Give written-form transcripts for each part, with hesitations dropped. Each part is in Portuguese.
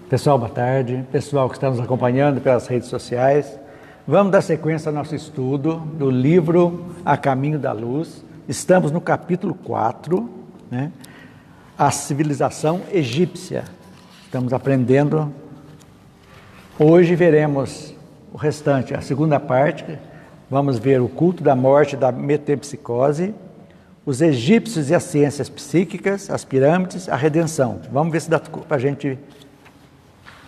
Pessoal, boa tarde. Pessoal que está nos acompanhando pelas redes sociais. Vamos dar sequência ao nosso estudo do livro A Caminho da Luz. Estamos no capítulo 4, né? A civilização egípcia. Estamos aprendendo. Hoje veremos o restante, a segunda parte. Vamos ver o culto da morte, da metempsicose, os egípcios e as ciências psíquicas, as pirâmides, a redenção. Vamos ver se dá para a gente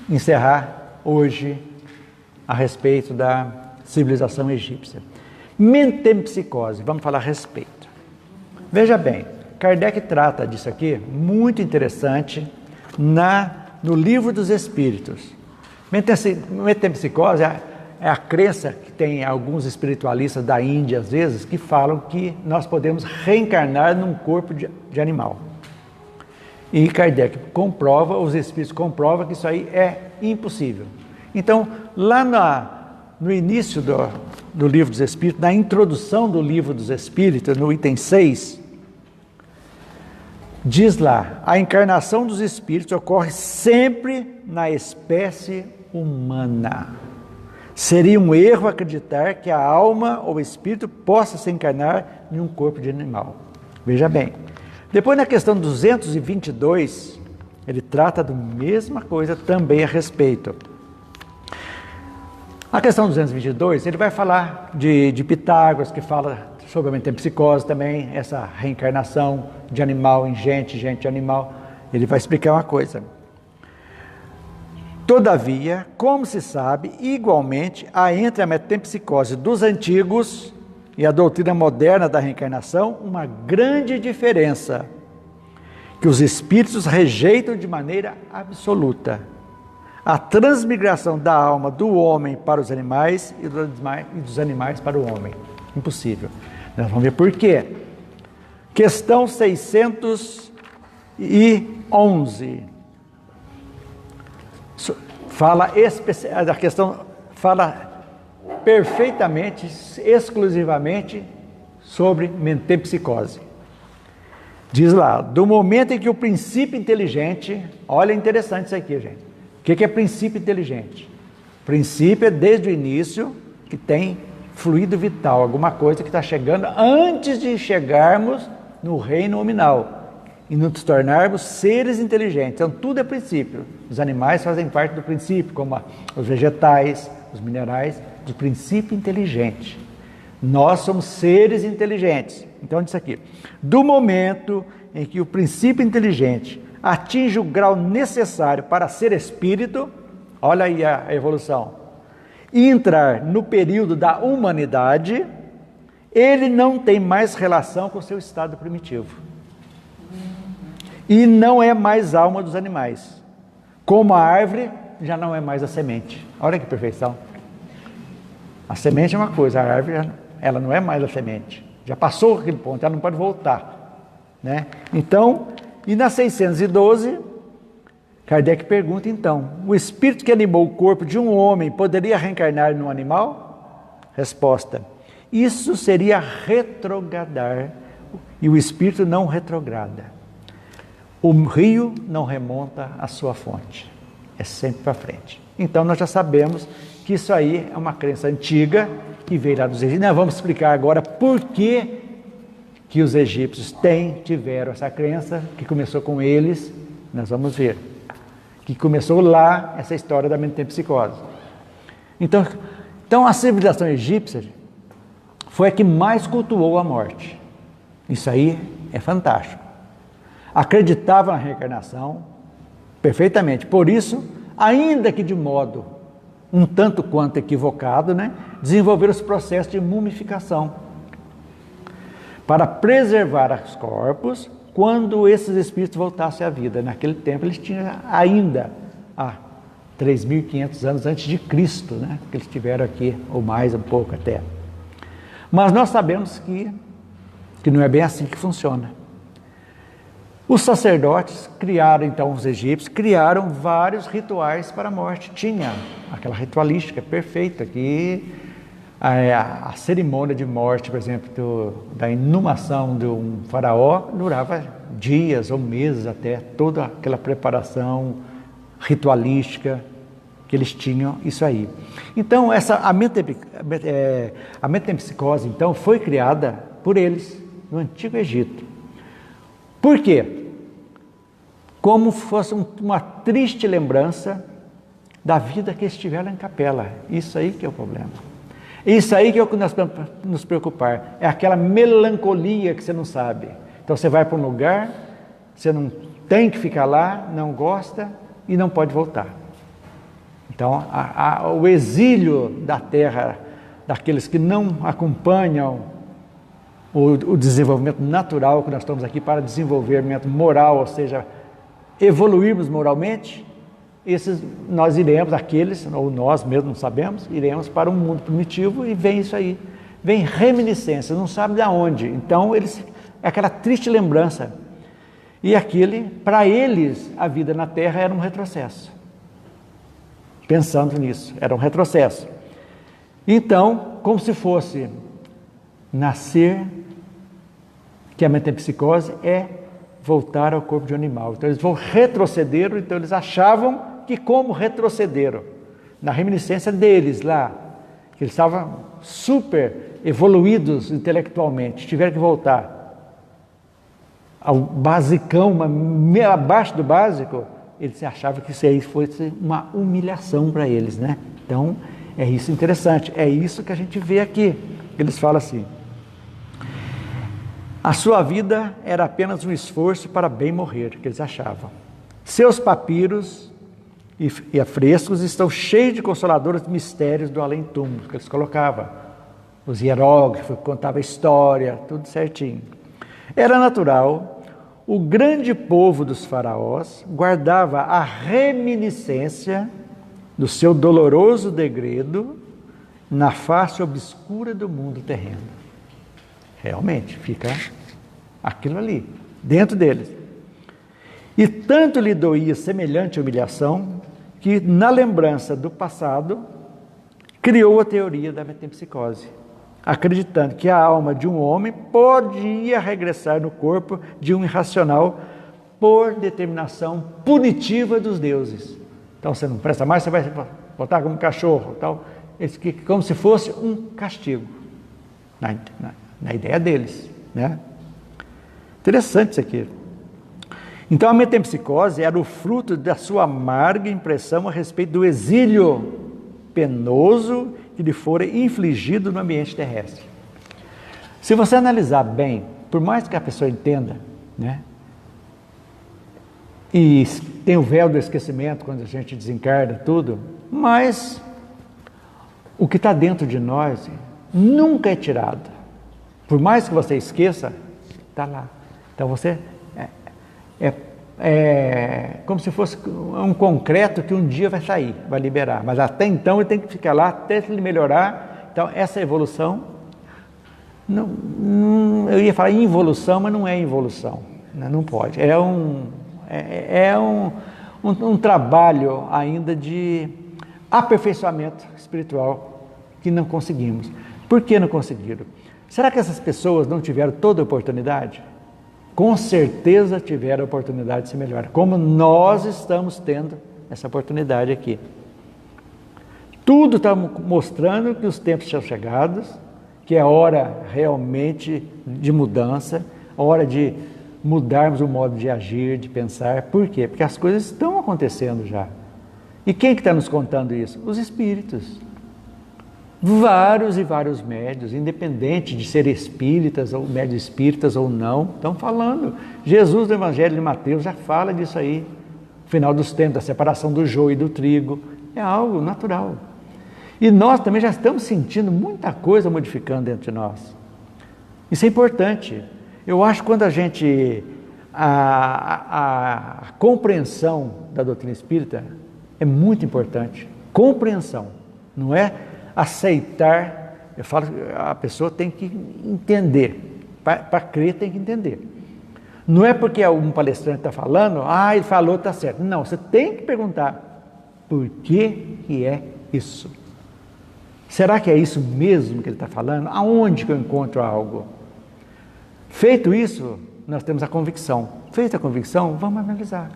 encerrar hoje a respeito da civilização egípcia. Metempsicose, vamos falar a respeito. Veja bem, Kardec trata disso aqui, muito interessante, no Livro dos Espíritos. Metempsicose é a crença que tem alguns espiritualistas da Índia, às vezes, que falam que nós podemos reencarnar num corpo de animal. E Kardec comprova, os espíritos comprovam que isso aí é impossível. Então, lá no início do Livro dos Espíritos, na introdução do Livro dos Espíritos, no item 6, diz lá: a encarnação dos espíritos ocorre sempre na espécie humana. Seria um erro acreditar que a alma ou o espírito possa se encarnar em um corpo de animal. Veja bem. Depois, na questão 222, ele trata da mesma coisa também a respeito. A questão 222, ele vai falar de Pitágoras, que fala sobre a metempsicose também, essa reencarnação de animal em gente, gente em animal. Ele vai explicar uma coisa. Todavia, como se sabe, igualmente há entre a metempsicose dos antigos e a doutrina moderna da reencarnação uma grande diferença, que os espíritos rejeitam de maneira absoluta a transmigração da alma do homem para os animais e dos animais para o homem. Impossível. Nós vamos ver por quê. Questão 611. A questão fala perfeitamente, exclusivamente sobre metempsicose. Diz lá: do momento em que o princípio inteligente, olha, interessante isso aqui, gente. O que é princípio inteligente? Princípio é desde o início que tem fluido vital, alguma coisa que está chegando antes de chegarmos no reino nominal e nos tornarmos seres inteligentes. Então tudo é princípio. Os animais fazem parte do princípio, como os vegetais, os minerais, do princípio inteligente. Nós somos seres inteligentes. Então diz aqui: do momento em que o princípio inteligente atinge o grau necessário para ser espírito, olha aí a evolução, e entrar no período da humanidade, ele não tem mais relação com o seu estado primitivo. E não é mais alma dos animais. Como a árvore, já não é mais a semente. Olha que perfeição. A semente é uma coisa, a árvore, ela não é mais a semente. Já passou aquele ponto, ela não pode voltar, né? Então, e na 612, Kardec pergunta então: o espírito que animou o corpo de um homem poderia reencarnar num animal? Resposta: isso seria retrogradar, e o espírito não retrograda. O rio não remonta à sua fonte, é sempre para frente. Então nós já sabemos que isso aí é uma crença antiga que veio lá dos egípcios. Nós vamos explicar agora por que os egípcios tiveram essa crença, que começou com eles. Nós vamos ver que começou lá essa história da metempsicose. Então a civilização egípcia foi a que mais cultuou a morte. Isso aí é fantástico. Acreditava na reencarnação perfeitamente. Por isso, ainda que de modo um tanto quanto equivocado, né, desenvolveram os processos de mumificação para preservar os corpos quando esses espíritos voltassem à vida. Naquele tempo eles tinham ainda 3.500 anos antes de Cristo, né, que eles tiveram aqui, ou mais um pouco até. Mas nós sabemos que não é bem assim que funciona. Os sacerdotes criaram, então, os egípcios criaram vários rituais para a morte. Tinha aquela ritualística perfeita, que a cerimônia de morte, por exemplo, da inumação de um faraó, durava dias ou meses até, toda aquela preparação, ritualística, que eles tinham isso aí. Então, a metempsicose, então, foi criada por eles no Antigo Egito. Por quê? Como fosse uma triste lembrança da vida que eles tiveram em capela. Isso aí que é o problema. Isso aí que é o que nós temos que nos preocupar. É aquela melancolia que você não sabe. Então, você vai para um lugar, você não tem que ficar lá, não gosta e não pode voltar. Então, o exílio da terra, daqueles que não acompanham o desenvolvimento natural que nós estamos aqui para desenvolvimento moral, ou seja, evoluirmos moralmente, esses nós iremos, aqueles, ou nós mesmos não sabemos, iremos para um mundo primitivo e vem isso aí. Vem reminiscência, não sabe de onde. Então, é aquela triste lembrança. E para eles, a vida na terra era um retrocesso. Pensando nisso, era um retrocesso. Então, como se fosse nascer, que a metempsicose é voltar ao corpo de animal. Então, eles vão retroceder, então eles achavam que como retrocederam, na reminiscência deles lá, que eles estavam super evoluídos intelectualmente, tiveram que voltar ao basicão, abaixo do básico, eles achavam que isso aí fosse uma humilhação para eles, né? Então, é isso interessante, é isso que a gente vê aqui. Eles falam assim: a sua vida era apenas um esforço para bem morrer, que eles achavam. Seus papiros e afrescos estão cheios de consoladores mistérios do além-túmulo, que eles colocavam. Os hieróglifos, contavam a história, tudo certinho. Era natural. O grande povo dos faraós guardava a reminiscência do seu doloroso degredo na face obscura do mundo terreno. Realmente, fica aquilo ali, dentro deles. E tanto lhe doía semelhante humilhação, que na lembrança do passado, criou a teoria da metempsicose, acreditando que a alma de um homem podia regressar no corpo de um irracional por determinação punitiva dos deuses. Então, você não presta mais, você vai botar como cachorro, tal, como se fosse um castigo, na ideia deles, né? Interessante isso aqui. Então, a metempsicose era o fruto da sua amarga impressão a respeito do exílio penoso que lhe fora infligido no ambiente terrestre. Se você analisar bem, por mais que a pessoa entenda, né, e tem o véu do esquecimento quando a gente desencarna tudo, mas o que está dentro de nós nunca é tirado. Por mais que você esqueça, está lá. Então você é como se fosse um concreto que um dia vai sair, vai liberar, mas até então ele tem que ficar lá até ele melhorar. Então essa evolução, eu ia falar involução, mas não é involução, né? Não pode, é um trabalho ainda de aperfeiçoamento espiritual que não conseguimos. Por que não conseguiram? Será que essas pessoas não tiveram toda a oportunidade? Com certeza tiveram a oportunidade de se melhorar, como nós estamos tendo essa oportunidade aqui. Tudo está mostrando que os tempos são chegados, que é hora realmente de mudança, hora de mudarmos o modo de agir, de pensar. Por quê? Porque as coisas estão acontecendo já. E quem que está nos contando isso? Os espíritos. Vários e vários médios, independente de ser espíritas ou médios espíritas ou não, estão falando. Jesus do Evangelho de Mateus já fala disso aí. No final dos tempos, da separação do joio e do trigo. É algo natural. E nós também já estamos sentindo muita coisa modificando dentro de nós. Isso é importante. Eu acho que quando a gente... A compreensão da doutrina espírita é muito importante. Compreensão. Não é aceitar. Eu falo que a pessoa tem que entender. Para crer tem que entender. Não é porque um palestrante está falando, ele falou, está certo. Não, você tem que perguntar, por que é isso? Será que é isso mesmo que ele está falando? Aonde que eu encontro algo? Feito isso, nós temos a convicção. Feita a convicção, vamos analisar.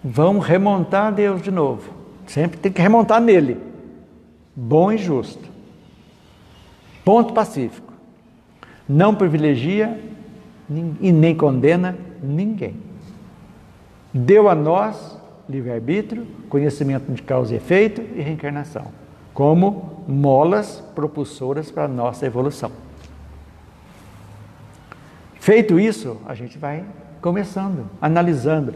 vão remontar a Deus de novo. Sempre tem que remontar nele. Bom e justo. Ponto pacífico. Não privilegia e nem condena ninguém. Deu a nós livre-arbítrio, conhecimento de causa e efeito e reencarnação, como molas propulsoras para a nossa evolução. Feito isso, a gente vai começando, analisando.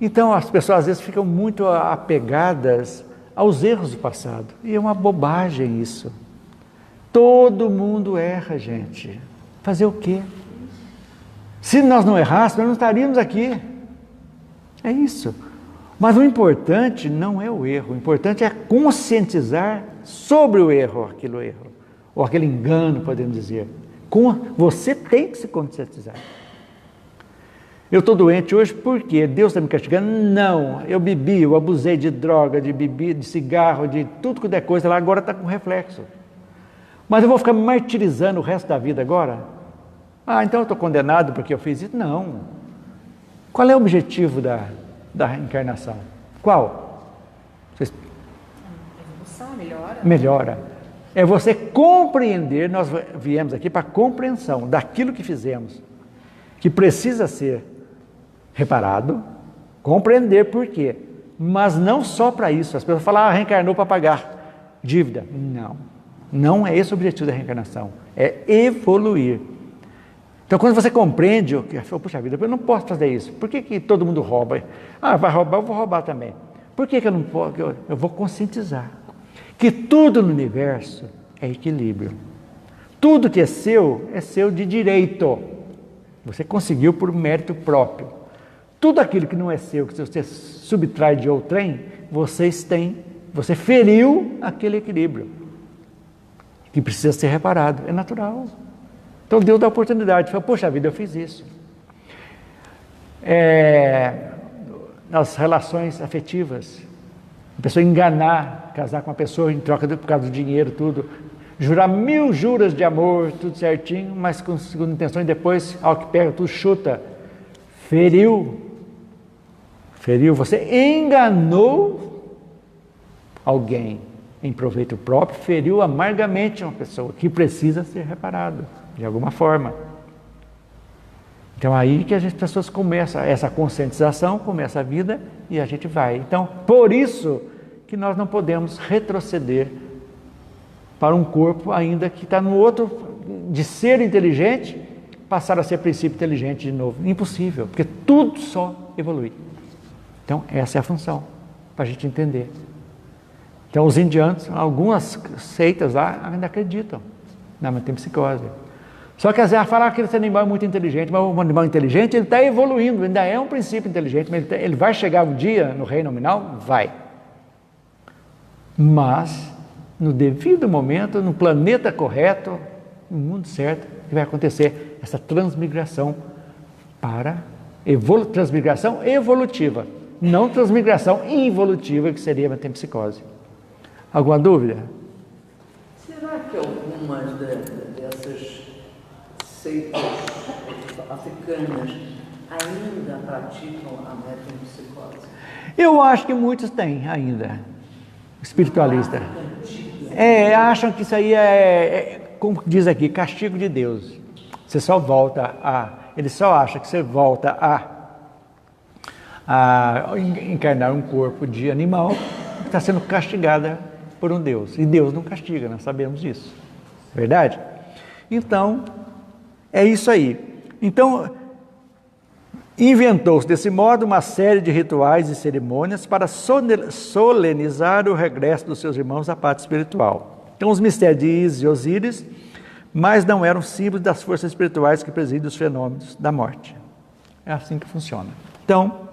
Então as pessoas às vezes ficam muito apegadas aos erros do passado. E é uma bobagem isso. Todo mundo erra, gente. Fazer o quê? Se nós não errássemos, nós não estaríamos aqui. É isso. Mas o importante não é o erro. O importante é conscientizar sobre o erro, ou aquele engano, podemos dizer. Você tem que se conscientizar. Eu estou doente hoje porque Deus está me castigando? Não, eu bebi, eu abusei de droga, de bebida, de cigarro, de tudo que der coisa lá, agora está com reflexo. Mas eu vou ficar me martirizando o resto da vida agora? Então eu estou condenado porque eu fiz isso? Não. Qual é o objetivo da reencarnação? Qual? Evolução, melhora. Melhora. É você compreender, nós viemos aqui para a compreensão daquilo que fizemos, que precisa ser reparado, compreender por quê. Mas não só para isso. As pessoas falam, reencarnou para pagar dívida. Não é esse o objetivo da reencarnação. É evoluir. Então, quando você compreende, puxa vida, eu não posso fazer isso. Por que todo mundo rouba? Vai roubar, eu vou roubar também. Por que eu não posso? Eu vou conscientizar que tudo no universo é equilíbrio. Tudo que é seu de direito. Você conseguiu por mérito próprio. Tudo aquilo que não é seu, que você subtrai de outrem, você feriu aquele equilíbrio, que precisa ser reparado. É natural. Então Deus dá a oportunidade. Fala, poxa vida, eu fiz isso. Nas relações afetivas, a pessoa enganar, casar com uma pessoa em troca por causa do dinheiro, tudo, jurar 1000 juras de amor, tudo certinho, mas com segunda intenção, e depois, ao que pega, tudo chuta. Feriu, você enganou alguém em proveito próprio, feriu amargamente uma pessoa que precisa ser reparado, de alguma forma. Então aí que as pessoas começam, essa conscientização, começa a vida e a gente vai. Então, por isso que nós não podemos retroceder para um corpo ainda que está no outro, de ser inteligente, passar a ser princípio inteligente de novo. Impossível, porque tudo só evolui. Então, essa é a função, para a gente entender. Então, os indianos, algumas seitas lá ainda acreditam na metempsicose. Só que às vezes falar que esse animal é muito inteligente, mas o animal inteligente ele está evoluindo, ainda é um princípio inteligente, mas ele vai chegar um dia no reino nominal? Vai. Mas, no devido momento, no planeta correto, no mundo certo, que vai acontecer essa transmigração para transmigração evolutiva, não transmigração involutiva, que seria a metempsicose. Alguma dúvida? Será que algumas dessas seitas africanas ainda praticam a metempsicose? Eu acho que muitos têm ainda, espiritualista. Acham que isso aí como diz aqui, castigo de Deus. Você só volta ele só acha que você volta a encarnar um corpo de animal que está sendo castigada por um Deus. E Deus não castiga, nós sabemos disso. Verdade? Então, é isso aí. Então, inventou-se desse modo uma série de rituais e cerimônias para solenizar o regresso dos seus irmãos à pátria espiritual. Então, os mistérios de Ísis e Osíris, mas não eram símbolos das forças espirituais que presidem os fenômenos da morte. É assim que funciona. Então,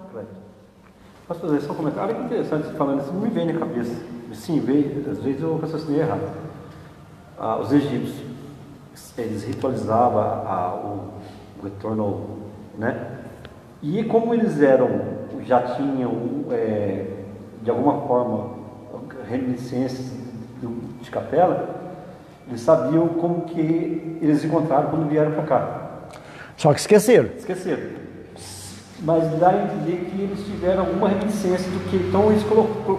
posso fazer só um comentário? Olha que interessante você falando isso, me vem na cabeça. Sim, veio, às vezes eu raciocinei errado. Os egípcios, eles ritualizavam o retorno, né? E como eles já tinham, de alguma forma, reminiscências de capela, eles sabiam como que eles encontraram quando vieram para cá. Só que esqueceram. Mas dá a entender que eles tiveram alguma reticência do que, então eles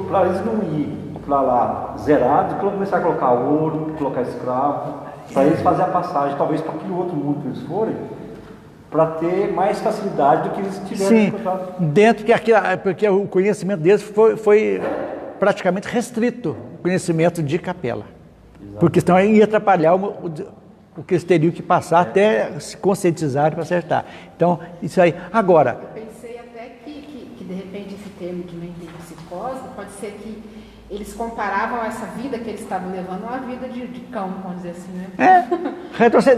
para eles não ir para lá zerado, começar a colocar ouro, colocar escravo, para eles fazer a passagem, talvez para aquele outro mundo que eles forem, para ter mais facilidade do que eles tiveram. Sim, dentro porque o conhecimento deles foi praticamente restrito, o conhecimento de capela. Exato. Porque senão ia atrapalhar o que eles teriam que passar até se conscientizarem para acertar. Então, isso aí. Agora... Eu pensei até que de repente esse termo de metempsicose pode ser que eles comparavam essa vida que eles estavam levando a uma vida de cão, vamos dizer assim, né?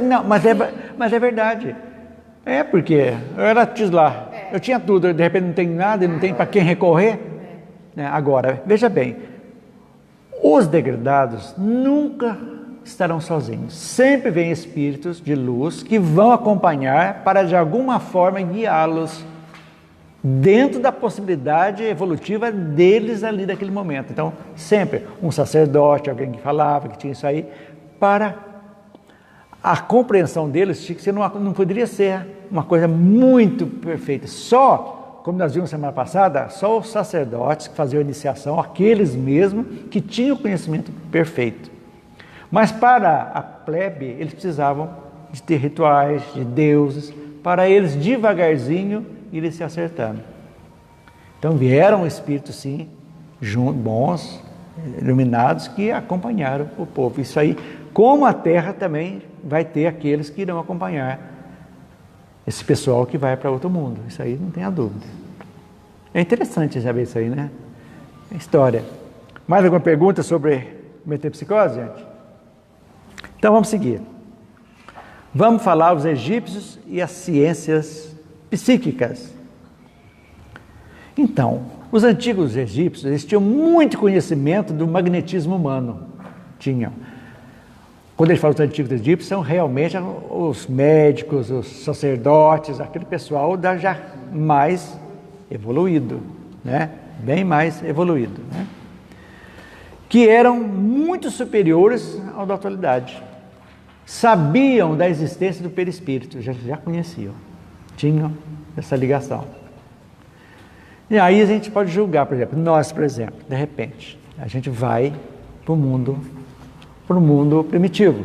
Não, mas é verdade. Porque eu era lá, eu tinha tudo, de repente não tem nada, não tem para quem recorrer. Agora, veja bem, os degradados nunca estarão sozinhos. Sempre vem espíritos de luz que vão acompanhar para de alguma forma guiá-los dentro da possibilidade evolutiva deles ali naquele momento. Então, sempre um sacerdote, alguém que falava, que tinha isso aí, para a compreensão deles, que não poderia ser uma coisa muito perfeita. Só, como nós vimos semana passada, só os sacerdotes que faziam a iniciação, aqueles mesmo que tinham o conhecimento perfeito. Mas para a plebe, eles precisavam de ter rituais, de deuses, para eles devagarzinho irem se acertando. Então vieram espíritos, sim, bons, iluminados, que acompanharam o povo. Isso aí, como a Terra também vai ter aqueles que irão acompanhar esse pessoal que vai para outro mundo. Isso aí não tem a dúvida. É interessante saber isso aí, né? História. Mais alguma pergunta sobre metempsicose, gente? Então vamos seguir. Vamos falar os egípcios e as ciências psíquicas. Então, os antigos egípcios, eles tinham muito conhecimento do magnetismo humano. Tinham. Quando ele fala dos antigos egípcios, são realmente os médicos, os sacerdotes, aquele pessoal já mais evoluído, né? Bem mais evoluído, né? Que eram muito superiores ao da atualidade. Sabiam da existência do perispírito, já conheciam, tinham essa ligação. E aí a gente pode julgar, por exemplo, nós, por exemplo, de repente, a gente vai para o mundo primitivo.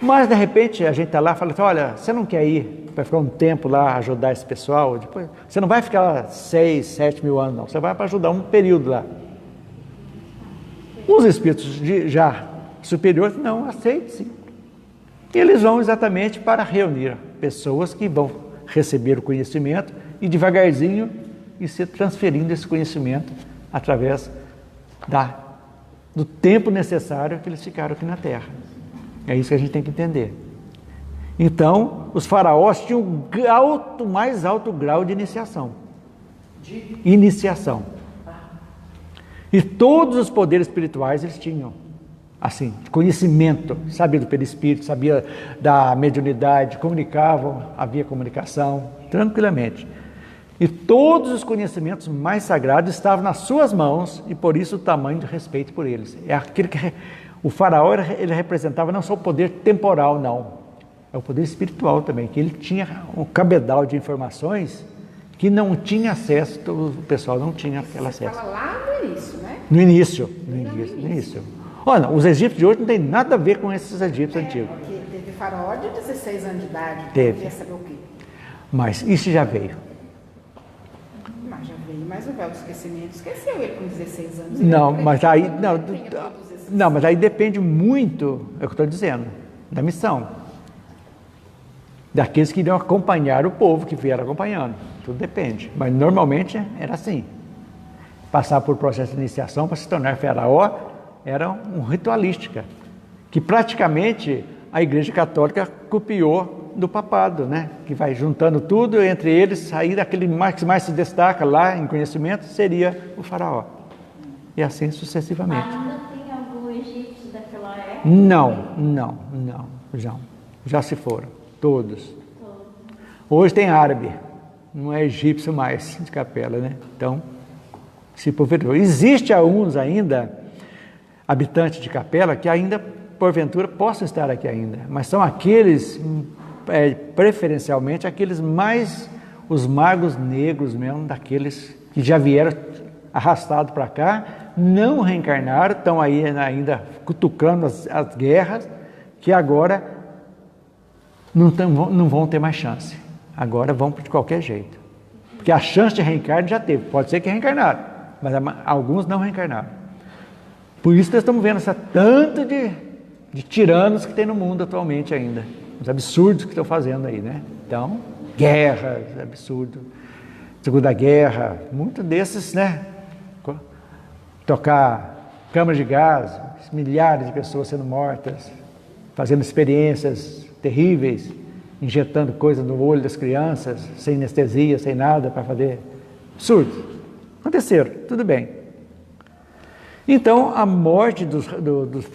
Mas de repente a gente está lá e fala assim, olha, você não quer ir para ficar um tempo lá, ajudar esse pessoal? Depois, você não vai ficar lá 6, 7 mil anos, não. Você vai para ajudar um período lá. Os espíritos já superiores, não, aceitem sim. Eles vão exatamente para reunir pessoas que vão receber o conhecimento e devagarzinho ir se transferindo esse conhecimento através do tempo necessário que eles ficaram aqui na Terra. É isso que a gente tem que entender. Então, os faraós tinham o mais alto grau de iniciação. E todos os poderes espirituais eles tinham. Assim, conhecimento, sabia do perispírito, sabia da mediunidade, comunicavam, havia comunicação, tranquilamente. E todos os conhecimentos mais sagrados estavam nas suas mãos e por isso o tamanho de respeito por eles. É aquele que o faraó ele representava não só o poder temporal, não. É o poder espiritual também, que ele tinha um cabedal de informações que não tinha acesso, o pessoal não tinha aquele acesso. Você fala lá no início, né? No início. Olha, os egípcios de hoje não tem nada a ver com esses egípcios antigos. Porque teve faraó de 16 anos de idade. Teve. Quer saber o quê? Mas isso já veio. Mas o véu do esquecimento esqueceu ele com 16 anos. Mas aí depende muito, é o que eu estou dizendo, da missão. Daqueles que iriam acompanhar o povo que vieram acompanhando. Tudo depende. Mas normalmente era assim. Passar por processo de iniciação para se tornar faraó era um ritualística, que praticamente a Igreja Católica copiou do papado, né? Que vai juntando tudo, entre eles, sair daquele que mais se destaca lá em conhecimento, seria o faraó. E assim sucessivamente. Ainda tem algum egípcio daquela época? Não. Já se foram, todos. Hoje tem árabe, não é egípcio mais de capela, né? Então, se pulverizou. Existe alguns ainda, habitantes de capela, que ainda, porventura, possam estar aqui ainda, mas são aqueles, preferencialmente, aqueles mais os magos negros mesmo, daqueles que já vieram arrastados para cá, não reencarnaram, estão aí ainda cutucando as guerras, que agora não vão ter mais chance. Agora vão de qualquer jeito. Porque a chance de reencarne já teve. Pode ser que reencarnaram, mas alguns não reencarnaram. Por isso nós estamos vendo essa tanto de tiranos que tem no mundo atualmente ainda. Os absurdos que estão fazendo aí, né? Então, guerras, absurdo. Segunda Guerra, muito desses, né? Tocar câmaras de gás, milhares de pessoas sendo mortas, fazendo experiências terríveis, injetando coisas no olho das crianças, sem anestesia, sem nada, para fazer absurdos. Aconteceram, tudo bem. Então, a morte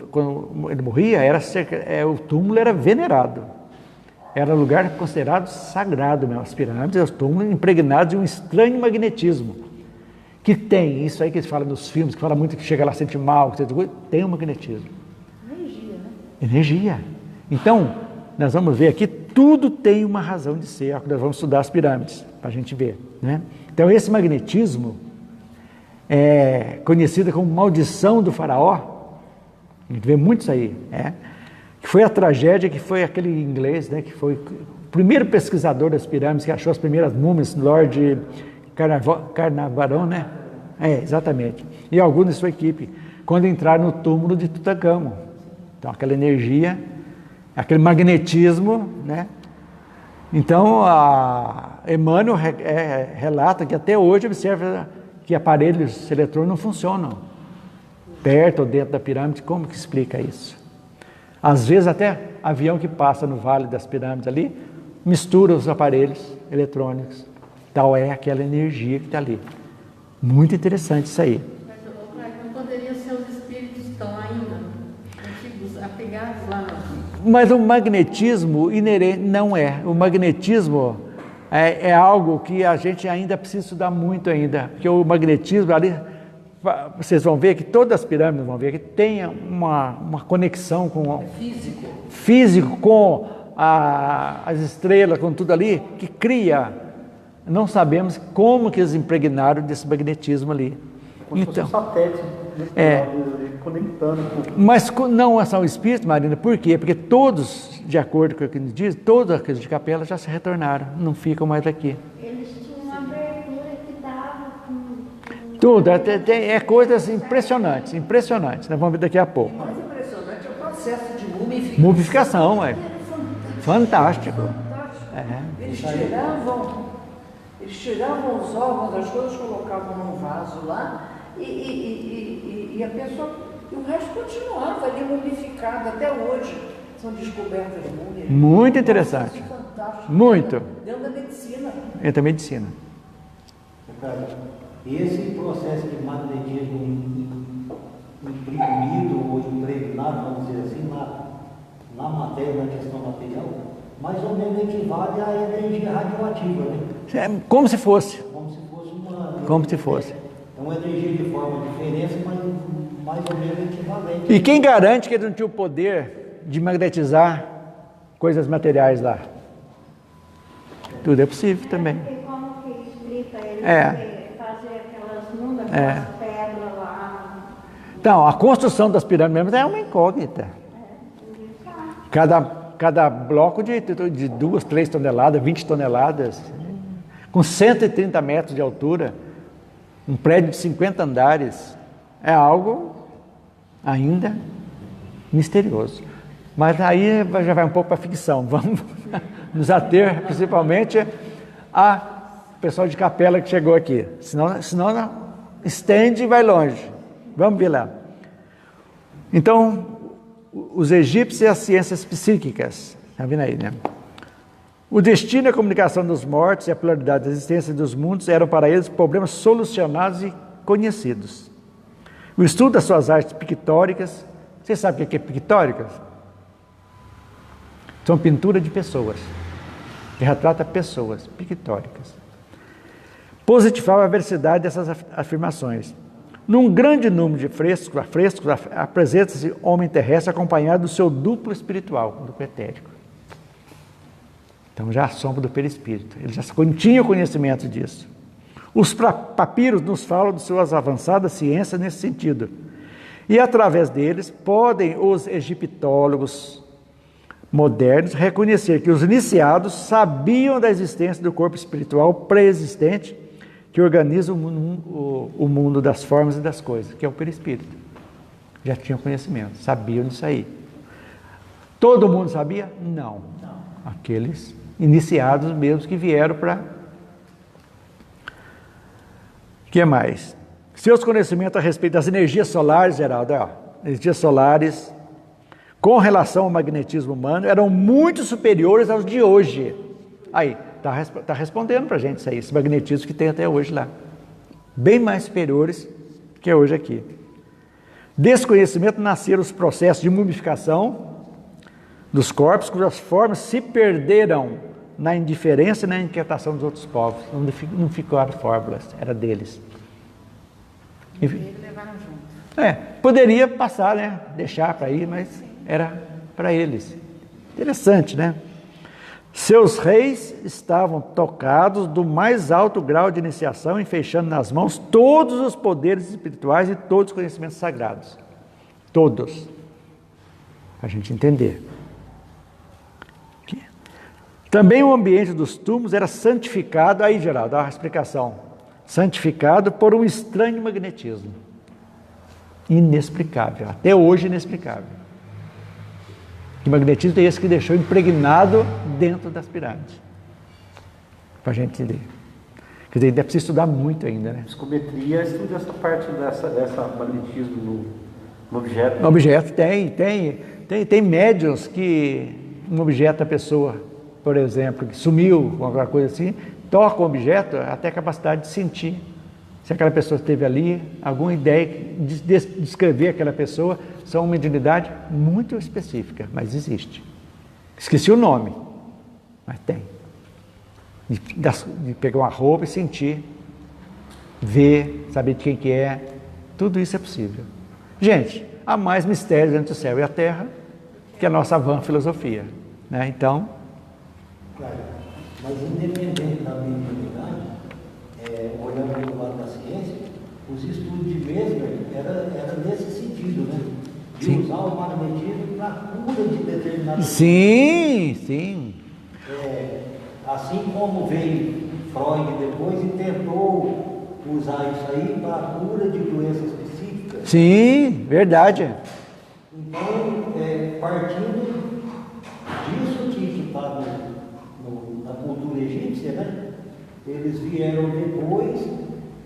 quando ele morria, o túmulo era venerado. Era lugar considerado sagrado mesmo. As pirâmides, os túmulos impregnados de um estranho magnetismo. Que tem, isso aí que eles falam nos filmes, que fala muito que chega lá, sente mal, tem um magnetismo. Energia, né? Energia. Então, nós vamos ver aqui, tudo tem uma razão de ser, nós vamos estudar as pirâmides, para a gente ver, né? Então, esse magnetismo é conhecido como maldição do faraó, a gente vê muito isso aí, que foi a tragédia, que foi aquele inglês, né, que foi o primeiro pesquisador das pirâmides, que achou as primeiras múmias, Lord Carnarvon, né? Exatamente. E alguns da sua equipe, quando entraram no túmulo de Tutankhamon. Então, aquela energia, aquele magnetismo, né? Então, Emmanuel relata que até hoje observa que aparelhos eletrônicos não funcionam perto ou dentro da pirâmide. Como que explica isso? Às vezes até avião que passa no vale das pirâmides ali, mistura os aparelhos eletrônicos. Tal é aquela energia que está ali. Muito interessante isso aí. Mas não poderiam ser os espíritos que estão ainda antigos, apegados lá no... Mas o magnetismo inerente não é. O magnetismo é algo que a gente ainda precisa estudar muito ainda. Porque o magnetismo ali, vocês vão ver que todas as pirâmides vão ver que tem uma conexão com físico com as estrelas, com tudo ali, que cria. Não sabemos como que eles impregnaram desse magnetismo ali. Como então, se fosse um satélite conectando. Mas não são espíritos, Marina, por quê? Porque todos, de acordo com o que nos diz, todos aqueles de capela já se retornaram, não ficam mais aqui. Eles tinham uma abertura que dava com... Tudo, coisas impressionantes, Nós vamos ver daqui a pouco. O mais impressionante é o processo de Mumificação, fantástico. Eles tiravam os órgãos, as coisas, colocavam num vaso lá e a pessoa, o resto continuava ali mumificado até hoje. São descobertas múmias. Muito interessante. Fantástico. Muito. Dentro da medicina. Dentro da medicina. Esse processo de magnetismo imprimido ou impregnado, vamos dizer assim, na matéria, na questão material, mais ou menos equivale à energia radioativa, né? Como se fosse. Como se fosse. É uma energia de forma diferente, mas mais ou menos equivalente. E quem garante que ele não tinha o poder de magnetizar coisas materiais lá? Tudo é possível também. E como que explica ele fazer aquelas mundas, aquelas pedras lá? Então, a construção das pirâmides mesmo é uma incógnita. Cada bloco de 2, 3 toneladas, 20 toneladas, com 130 metros de altura, um prédio de 50 andares, é algo ainda misterioso. Mas aí já vai um pouco para a ficção. Vamos nos ater principalmente a pessoal de capela que chegou aqui. Senão estende e vai longe. Vamos ver lá. Então, os egípcios e as ciências psíquicas. Está vendo aí, né? O destino e a comunicação dos mortos e a pluralidade da existência dos mundos eram para eles problemas solucionados e conhecidos. O estudo das suas artes pictóricas, você sabe o que é pictóricas? São pintura de pessoas, que retrata pessoas, pictóricas. Positivava a veracidade dessas afirmações. Num grande número de frescos, apresenta-se homem terrestre acompanhado do seu duplo espiritual, duplo etérico. Então já a sombra do perispírito. Ele já tinha conhecimento disso. Os papiros nos falam de suas avançadas ciências nesse sentido. E através deles podem os egiptólogos modernos reconhecer que os iniciados sabiam da existência do corpo espiritual pré-existente que organiza o mundo das formas e das coisas, que é o perispírito. Já tinham conhecimento, sabiam disso aí. Todo mundo sabia? Não. Aqueles iniciados mesmo que vieram para... O que mais? Seus conhecimentos a respeito das energias solares, Geraldo, energias solares, com relação ao magnetismo humano, eram muito superiores aos de hoje. Aí, está respondendo para a gente isso aí, esse magnetismo que tem até hoje lá. Bem mais superiores que hoje aqui. Desse conhecimento nasceram os processos de mumificação dos corpos, cujas formas se perderam na indiferença e na inquietação dos outros povos. Não ficaram fórmulas, era deles. E levaram junto. Poderia passar, né? Deixar para ir, mas era para eles. Interessante, né? Seus reis estavam tocados do mais alto grau de iniciação e fechando nas mãos todos os poderes espirituais e todos os conhecimentos sagrados. Todos. Para a gente entender. Também o ambiente dos túmulos era santificado, aí Geraldo, dá uma explicação, santificado por um estranho magnetismo, inexplicável, até hoje inexplicável. Que magnetismo é esse que deixou impregnado dentro das pirâmides, para a gente entender. Quer dizer, ainda precisa estudar muito ainda, né? Psicometria estuda essa parte dessa magnetismo no objeto. No objeto tem médiuns que um objeto, a pessoa, por exemplo, que sumiu, alguma coisa assim, toca o objeto até a capacidade de sentir. Se aquela pessoa esteve ali, alguma ideia de descrever aquela pessoa, são uma mediunidade muito específica, mas existe. Esqueci o nome, mas tem. De pegar uma roupa e sentir, ver, saber de quem que é, tudo isso é possível. Gente, há mais mistérios entre o céu e a terra que a nossa vã filosofia, né? Então, claro, mas independente da mediunidade, olhando do lado da ciência, os estudos de Mesmer era nesse sentido, né? De sim, usar o magnetismo para a cura de determinadas sim. Assim como veio Freud depois e tentou usar isso aí para a cura de doenças específicas. Sim, verdade. Então, partindo disso que está na cultura egípcia, né? Eles vieram depois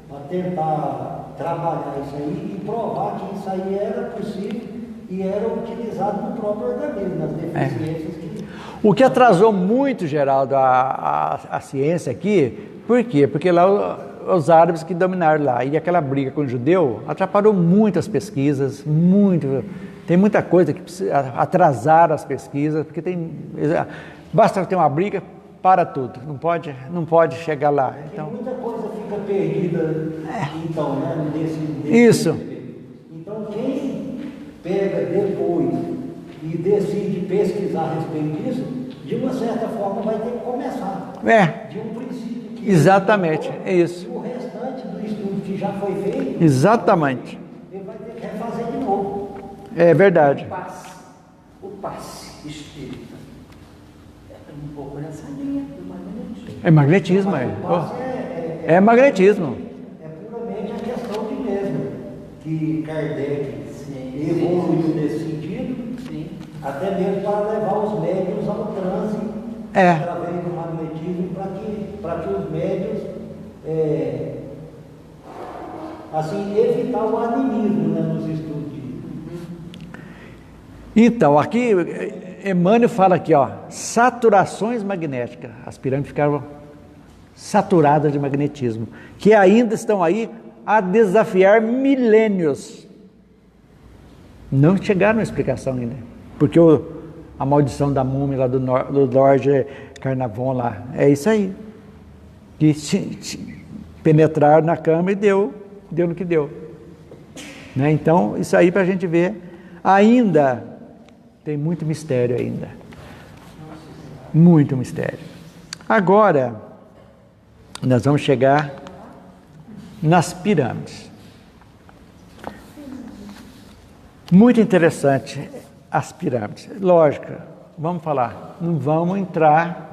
para tentar trabalhar isso aí e provar que isso aí era possível e era utilizado no próprio organismo, nas deficiências que... O que atrasou muito, Geraldo, a ciência aqui, por quê? Porque lá os árabes que dominaram lá, e aquela briga com o judeu atrapalhou muito as pesquisas, tem muita coisa que precisa atrasar as pesquisas, porque basta ter uma briga, para tudo, não pode chegar lá. Então, muita coisa fica perdida, então, né, isso. Então, quem pega depois e decide pesquisar a respeito disso, de uma certa forma vai ter que começar. De um princípio que... Exatamente, é isso. E o restante do estudo que já foi feito... Exatamente. Ele vai ter que refazer de novo. É verdade. O passe espírita um pouco nessa linha do magnetismo. É magnetismo, é magnetismo. É puramente a questão de mesmo, que Kardec evoluiu nesse sentido, até mesmo para levar os médiuns ao transe através do magnetismo, para que os médiuns assim, evitar o animismo, né, nos estudos. Então, aqui Emmanuel fala aqui, saturações magnéticas. As pirâmides ficaram saturadas de magnetismo, que ainda estão aí a desafiar milênios. Não chegaram a explicação ainda, porque a maldição da múmia lá do Lorde Carnarvon lá, é isso aí. Que penetraram na cama e deu no que deu. Né? Então, isso aí para a gente ver, ainda tem muito mistério ainda. Muito mistério. Agora, nós vamos chegar nas pirâmides. Muito interessante as pirâmides. Lógico, vamos falar, não vamos entrar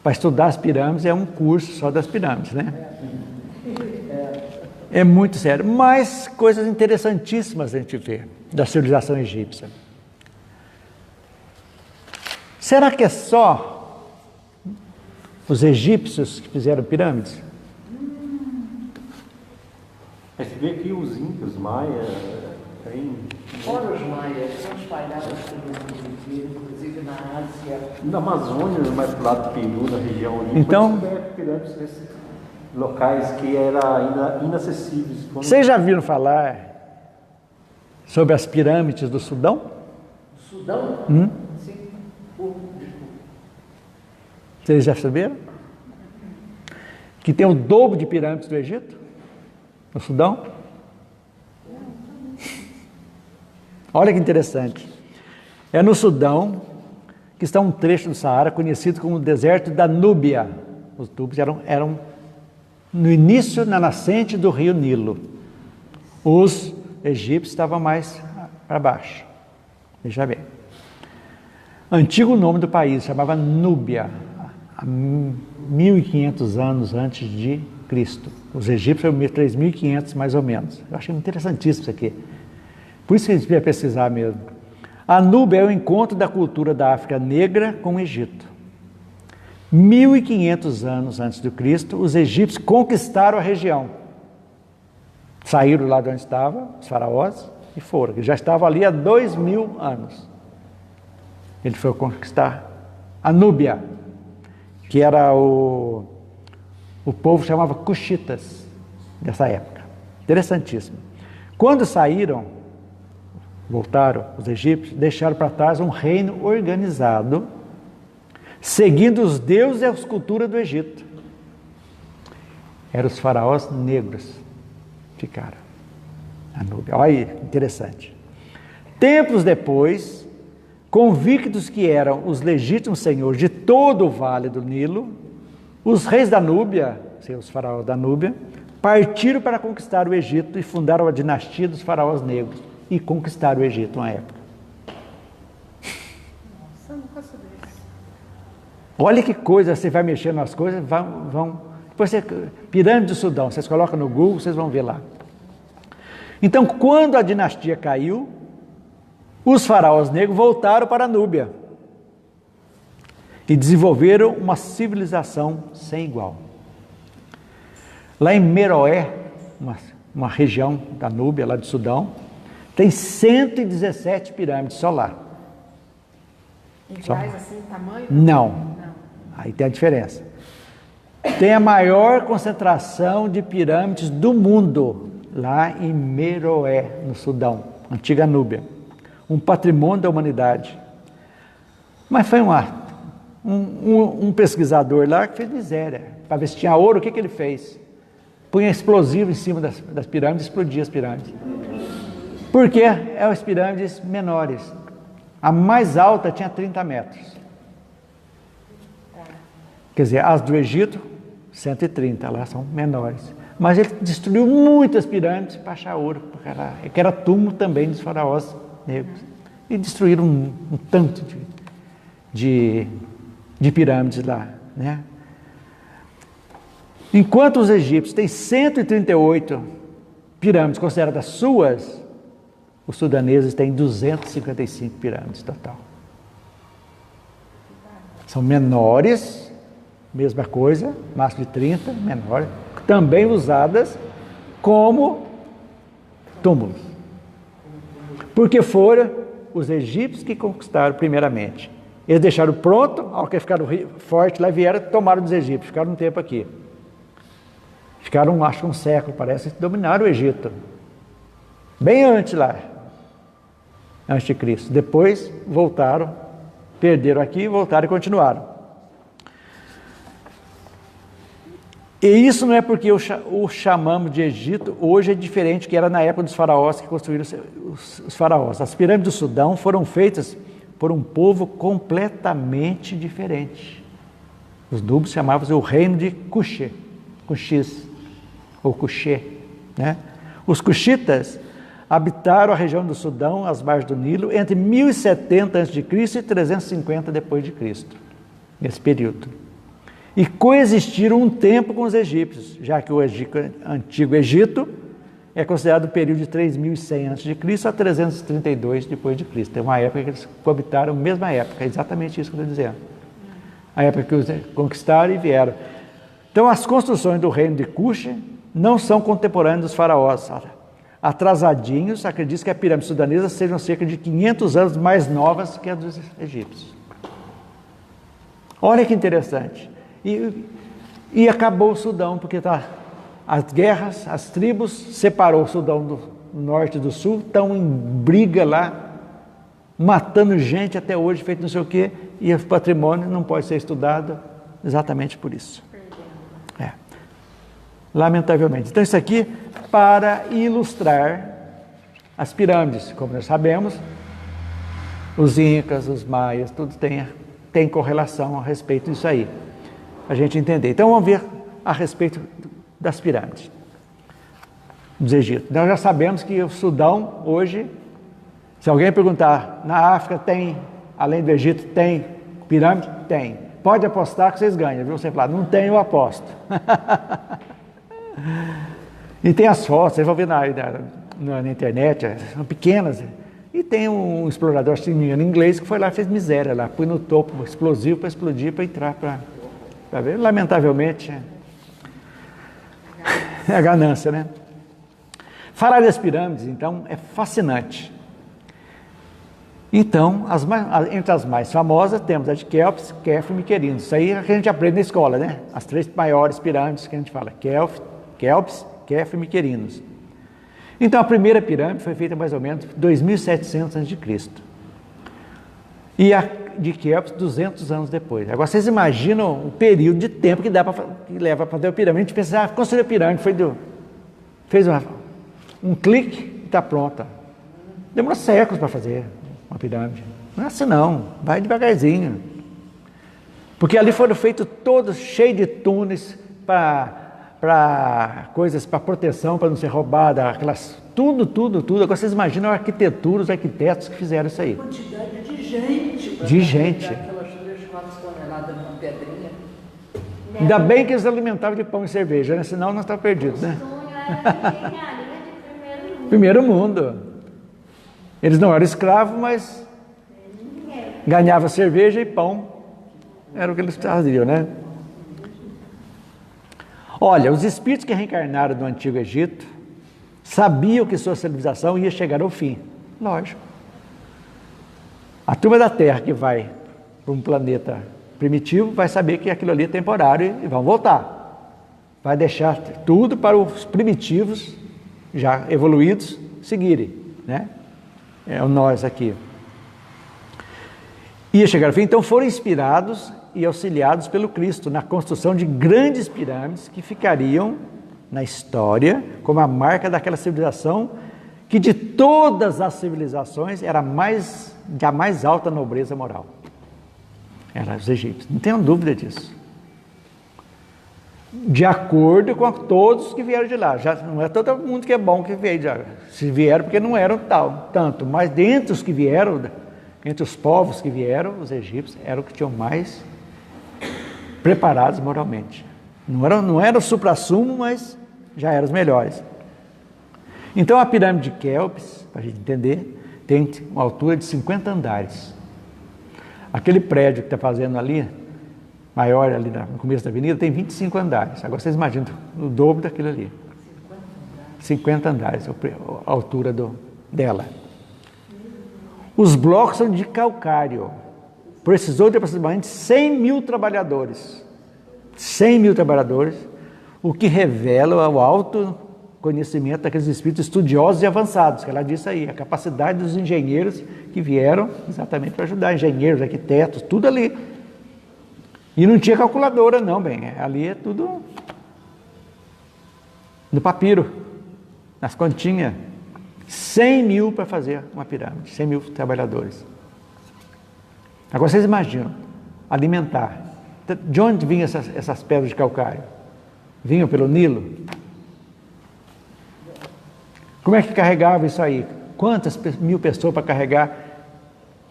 para estudar as pirâmides, é um curso só das pirâmides, né? É muito sério, mas coisas interessantíssimas a gente vê da civilização egípcia. Será que é só os egípcios que fizeram pirâmides? Mas você vê que os incas, os maias, tem... Fora os maias, são espalhados pelo mundo inteiro, inclusive na Ásia. Na Amazônia, mais pro lado do Peru, na região ali, Então, pirâmides nesses locais que eram ainda inacessíveis. Vocês já viram falar sobre as pirâmides do Sudão? Sudão? Sim. Vocês já saberam? Que tem o dobro de pirâmides do Egito? No Sudão? Olha que interessante. É no Sudão que está um trecho do Saara conhecido como o deserto da Núbia. Os núbios eram no início, na nascente do rio Nilo. Os egípcios estavam mais para baixo. Veja bem. Antigo nome do país, chamava Núbia, há 1500 anos antes de Cristo. Os egípcios eram 3.500 mais ou menos. Eu achei interessantíssimo isso aqui. Por isso que a gente devia pesquisar mesmo. A Núbia é o encontro da cultura da África Negra com o Egito. 1500 anos antes de Cristo, os egípcios conquistaram a região. Saíram lá de onde estavam os faraós e foram. Eles já estavam ali há 2000 anos. Ele foi conquistar a Núbia, que era o povo chamava Cuxitas dessa época. Interessantíssimo. Quando saíram, voltaram os egípcios, deixaram para trás um reino organizado, seguindo os deuses e as culturas do Egito. Eram os faraós negros. Ficaram a Núbia. Olha aí, interessante. Tempos depois, convictos que eram os legítimos senhores de todo o vale do Nilo, os reis da Núbia, os faraós da Núbia, partiram para conquistar o Egito e fundaram a dinastia dos faraós negros e conquistaram o Egito uma época. Nossa, eu nunca soube disso. Olha que coisa, você vai mexendo nas coisas, vão... Depois você, pirâmide do Sudão, vocês colocam no Google, vocês vão ver lá. Então, quando a dinastia caiu, os faraós negros voltaram para a Núbia e desenvolveram uma civilização sem igual. Lá em Meroé, uma região da Núbia, lá do Sudão, tem 117 pirâmides só lá. Iguais assim, tamanho? Não. Aí tem a diferença. Tem a maior concentração de pirâmides do mundo, lá em Meroé, no Sudão, antiga Núbia. Um patrimônio da humanidade. Mas foi um pesquisador lá que fez miséria, para ver se tinha ouro. O que ele fez? Punha explosivo em cima das pirâmides e explodia as pirâmides. Por quê? Eram as pirâmides menores. A mais alta tinha 30 metros. Quer dizer, as do Egito, 130, lá são menores. Mas ele destruiu muitas pirâmides para achar ouro, que era túmulo também dos faraós negros. E destruíram um tanto de pirâmides lá, né? Enquanto os egípcios têm 138 pirâmides consideradas suas, os sudaneses têm 255 pirâmides total. São menores, mesma coisa, máximo de 30, menores, também usadas como túmulos. Porque foram os egípcios que conquistaram primeiramente. Eles deixaram pronto, ao que ficaram fortes lá, vieram, tomaram dos egípcios, ficaram um tempo aqui. Ficaram, acho que um século, parece, dominaram o Egito. Bem antes lá, antes de Cristo. Depois voltaram, perderam aqui, voltaram e continuaram. E isso não é porque o chamamos de Egito, hoje é diferente do que era na época dos faraós que construíram os faraós. As pirâmides do Sudão foram feitas por um povo completamente diferente. Os núbios chamavam-se o reino de Cuxê, Cuxis, ou Cuxê, né? Os cuxitas habitaram a região do Sudão, às margens do Nilo, entre 1070 a.C. e 350 d.C., nesse período. E coexistiram um tempo com os egípcios, já que o Antigo Egito é considerado o período de 3100 a.C. a 332 d.C. É uma época que eles coabitaram, mesma época, é exatamente isso que eu estou dizendo. A época que os conquistaram e vieram. Então, as construções do reino de Cuxi não são contemporâneas dos faraós. Atrasadinhos, acredito que a pirâmide sudanesa sejam cerca de 500 anos mais novas que a dos egípcios. Olha que interessante. E acabou o Sudão, porque as guerras, as tribos, separou o Sudão do norte e do sul, estão em briga lá, matando gente até hoje, feito não sei o quê, e o patrimônio não pode ser estudado exatamente por isso. Lamentavelmente. Então, isso aqui para ilustrar as pirâmides. Como nós sabemos, os incas, os maias, tudo tem correlação a respeito disso aí. A gente entender. Então, vamos ver a respeito das pirâmides dos Egito. Nós já sabemos que o Sudão, hoje, se alguém perguntar, na África tem, além do Egito, tem pirâmide? Tem. Pode apostar que vocês ganham, viu? Você fala, não tem, eu aposto. E tem as fotos, vocês vão ver na internet, são pequenas. E tem um explorador em inglês que foi lá e fez miséria lá, põe no topo explosivo para explodir, para entrar, para ver. Lamentavelmente, é a ganância, né? Falar das pirâmides, então, é fascinante. Então, entre as mais famosas, temos a de Quéops, Quéfre e Miquerinos. Isso aí a gente aprende na escola, né? As 3 maiores pirâmides que a gente fala, Quéops, Quéfre e Miquerinos. Então, a primeira pirâmide foi feita mais ou menos 2700 a.C. E a de Quéops 200 anos depois. Agora, vocês imaginam o período de tempo que leva para fazer a pirâmide. A gente pensa, construiu a pirâmide, fez um clique e está pronta. Demorou séculos para fazer uma pirâmide. Não é assim não, vai devagarzinho. Porque ali foram feitos todos cheios de túneis para coisas, para proteção, para não ser roubada, tudo. Agora vocês imaginam a arquitetura, os arquitetos que fizeram isso aí. Quantidade de gente. De gente. Aquelas 3, 4 toneladas de pedrinha. Ainda bem que eles alimentavam de pão e cerveja, né? Senão nós estávamos perdidos, né? O sonho era de engenharia de primeiro mundo. Primeiro mundo. Eles não eram escravos, mas ganhavam cerveja e pão. Era o que eles faziam, né? Olha, os espíritos que reencarnaram no Antigo Egito sabiam que sua civilização ia chegar ao fim. Lógico. A turma da Terra que vai para um planeta primitivo vai saber que aquilo ali é temporário e vão voltar. Vai deixar tudo para os primitivos, já evoluídos, seguirem, né? É o nós aqui. Ia chegar ao fim, então foram inspirados e auxiliados pelo Cristo na construção de grandes pirâmides que ficariam na história como a marca daquela civilização que de todas as civilizações era de a mais alta nobreza moral. Eram os egípcios, não tenham dúvida disso. De acordo com todos que vieram de lá. Já não é todo mundo que é bom que veio de lá. Se vieram porque não eram tanto, mas dentre os que vieram, entre os povos que vieram, os egípcios eram os que tinham mais preparados moralmente. Não era o supra-sumo, mas já eram os melhores. Então a pirâmide de Quéops, para a gente entender, tem uma altura de 50 andares. Aquele prédio que está fazendo ali, maior ali no começo da avenida, tem 25 andares. Agora vocês imaginam o dobro daquilo ali. 50 andares, a altura dela. Os blocos são de calcário. Precisou de aproximadamente 100 mil trabalhadores. 100 mil trabalhadores, o que revela o alto conhecimento daqueles espíritos estudiosos e avançados, que ela disse aí, a capacidade dos engenheiros que vieram exatamente para ajudar, engenheiros, arquitetos, tudo ali. E não tinha calculadora não, bem, ali é tudo no papiro, nas continhas. 100 mil para fazer uma pirâmide, 100 mil trabalhadores. Agora vocês imaginam, alimentar De onde vinham essas pedras de calcário? Vinham pelo Nilo? Como é que carregava isso aí? Quantas mil pessoas para carregar,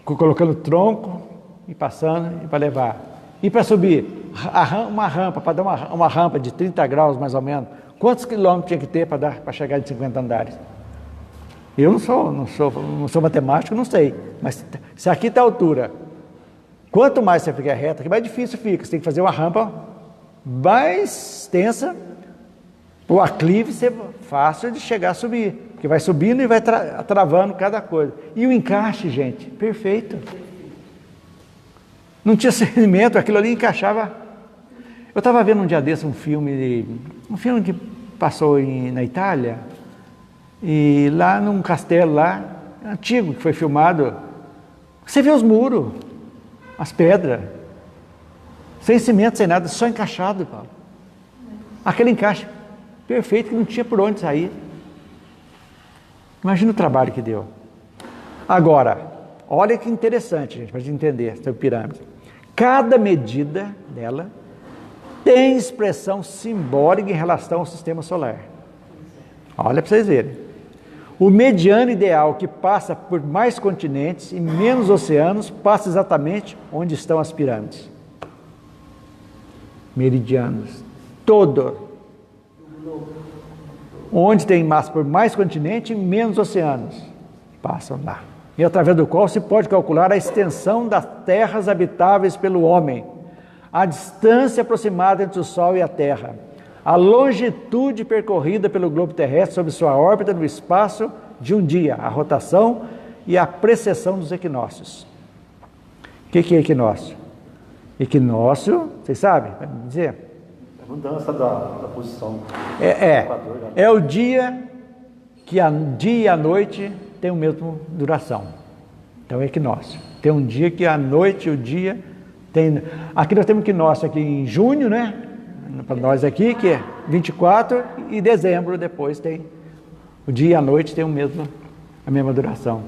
colocando tronco e passando e para levar? E para subir? Uma rampa, para dar uma rampa de 30 graus mais ou menos. Quantos quilômetros tinha que ter para chegar de 50 andares? Eu não sou matemático, não sei. Mas se aqui está a altura, quanto mais você fica reto, aqui mais difícil fica. Você tem que fazer uma rampa mais extensa, o aclive ser fácil de chegar a subir. Porque vai subindo e vai travando cada coisa. E o encaixe, gente, perfeito. Não tinha sedimento, aquilo ali encaixava. Eu estava vendo um dia desse um filme que passou na Itália, e lá num castelo lá, antigo, que foi filmado, você vê os muros, as pedras, sem cimento, sem nada, só encaixado, Paulo. Aquele encaixe perfeito que não tinha por onde sair. Imagina o trabalho que deu. Agora, olha que interessante, gente, para a gente entender sobre pirâmide. Cada medida dela tem expressão simbólica em relação ao sistema solar. Olha para vocês verem. O mediano ideal que passa por mais continentes e menos oceanos passa exatamente onde estão as pirâmides. Meridianos. Todo. Onde tem massa por mais continentes e menos oceanos. Passam lá. E através do qual se pode calcular a extensão das terras habitáveis pelo homem, a distância aproximada entre o Sol e a Terra, a longitude percorrida pelo globo terrestre sobre sua órbita no espaço de um dia, a rotação e a precessão dos equinócios. O que é equinócio? Equinócio, vocês sabem? Vai me dizer? É a mudança da posição. É o dia que dia e a noite tem a mesma duração. Então é equinócio. Tem um dia que a noite e o dia tem... Aqui nós temos equinócio aqui em junho, né? Para nós aqui, que é 24, e dezembro depois tem... O dia e a noite tem a mesma duração.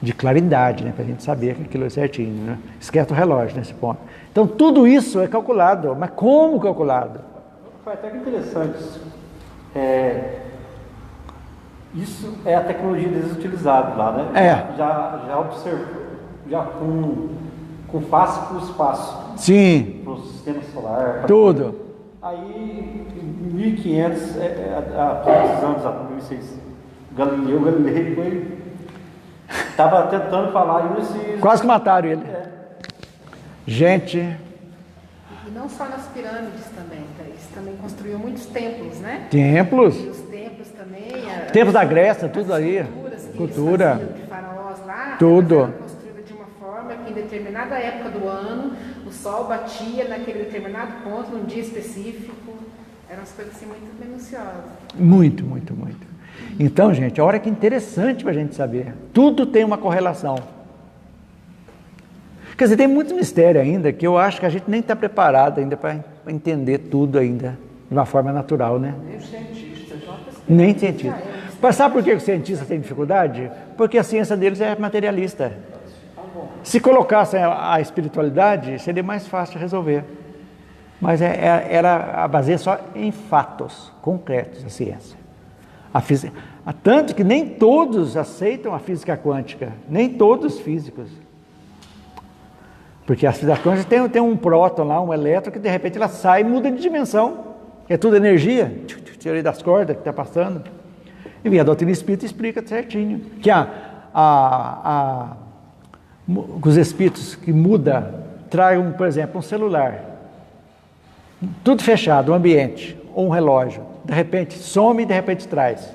De claridade, né? Para a gente saber que aquilo é certinho, né? Esquece o relógio nesse ponto. Então tudo isso é calculado. Mas como calculado? Foi até que interessante isso. Isso é a tecnologia deles utilizada lá, né? Já observou, já com face para o espaço. Sim. Para o sistema solar. Tudo. Aí, em 1500, há 500 anos, há 1600, Galilei estava tentando falar isso e... Quase que mataram ele. Gente... E não só nas pirâmides também, eles também construíram muitos templos, né? Templos? E os templos também... Templos da Grécia, tudo aí. Cultura. De faraós lá, tudo. Eram construídas de uma forma que em determinada época do ano, o sol batia naquele determinado ponto, num dia específico. Eram as coisas assim muito minuciosas. Muito, muito, muito. Então, gente, olha que interessante para a gente saber. Tudo tem uma correlação. Quer dizer, tem muito mistério ainda que eu acho que a gente nem está preparado ainda para entender tudo ainda de uma forma natural, né? Nem os cientistas. Nem cientista. Mas sabe por que os cientistas têm dificuldade? Porque a ciência deles é materialista. Se colocassem a espiritualidade, seria mais fácil de resolver. Mas era a baseia só em fatos concretos, a ciência. A física, tanto que nem todos aceitam a física quântica, nem todos os físicos. Porque a física quântica tem um próton lá, um elétron, que de repente ela sai e muda de dimensão. É tudo energia, teoria das cordas que está passando. E a doutrina espírita explica certinho. Que os espíritos que mudam, tragam, por exemplo, um celular. Tudo fechado, um ambiente, ou um relógio. De repente some e de repente traz.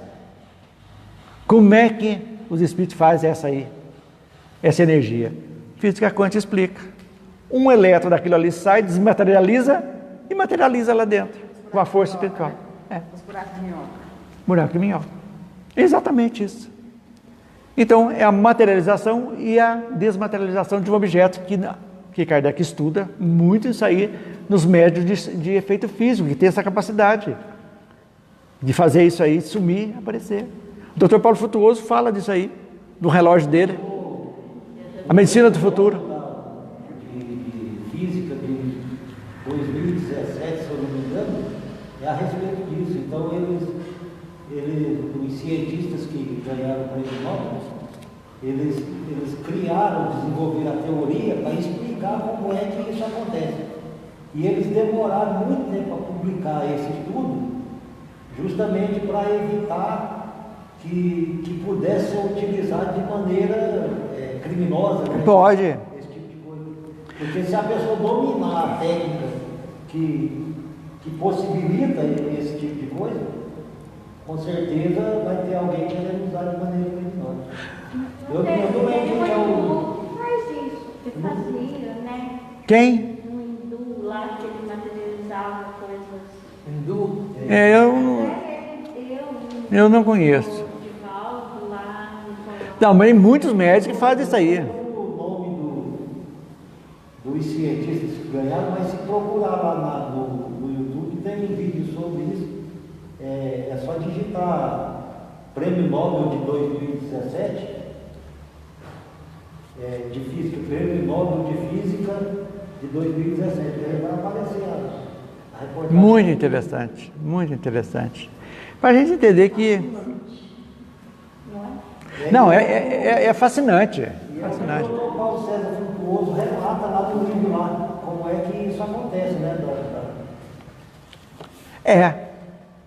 Como é que os espíritos fazem essa energia? Física quântica explica. Um elétron daquilo ali sai, desmaterializa e materializa lá dentro, com a força espiritual. Os buracos de minhoca. Buraco de minhoca. Exatamente isso. Então, é a materialização e a desmaterialização de um objeto que Kardec estuda muito isso aí nos médios de efeito físico, que tem essa capacidade de fazer isso aí, sumir, aparecer. O Dr. Paulo Frutuoso fala disso aí, do relógio dele. A medicina do futuro. De física, ganharam o prêmio Nobel, eles criaram, desenvolveram a teoria para explicar como é que isso acontece. E eles demoraram muito tempo para publicar esse estudo, justamente para evitar que pudesse ser utilizado de maneira criminosa. Né? Pode. Esse tipo de coisa. Porque se a pessoa dominar a técnica que possibilita esse tipo de coisa, com certeza vai ter alguém querendo usar de maneira criminosa. Eu não lembro quem é o... Faz isso, que fazia, né? Quem? Um hindu lá que ele materializava coisas. Hindu? Eu não conheço. De Valdo lá. Também muitos médicos que fazem isso aí. O nome dos cientistas que ganharam, mas se procurar lá no YouTube, tem vídeo sobre isso. É só digitar Prêmio Nobel de 2017, de Física, Prêmio Nobel de Física de 2017. Aí vai aparecer a reportagem. Muito interessante, muito interessante. Para a gente entender que... Não, é fascinante. E Fascinante. o Dr. Paulo César Frutuoso relata lá no livro lá, como é que isso acontece, né?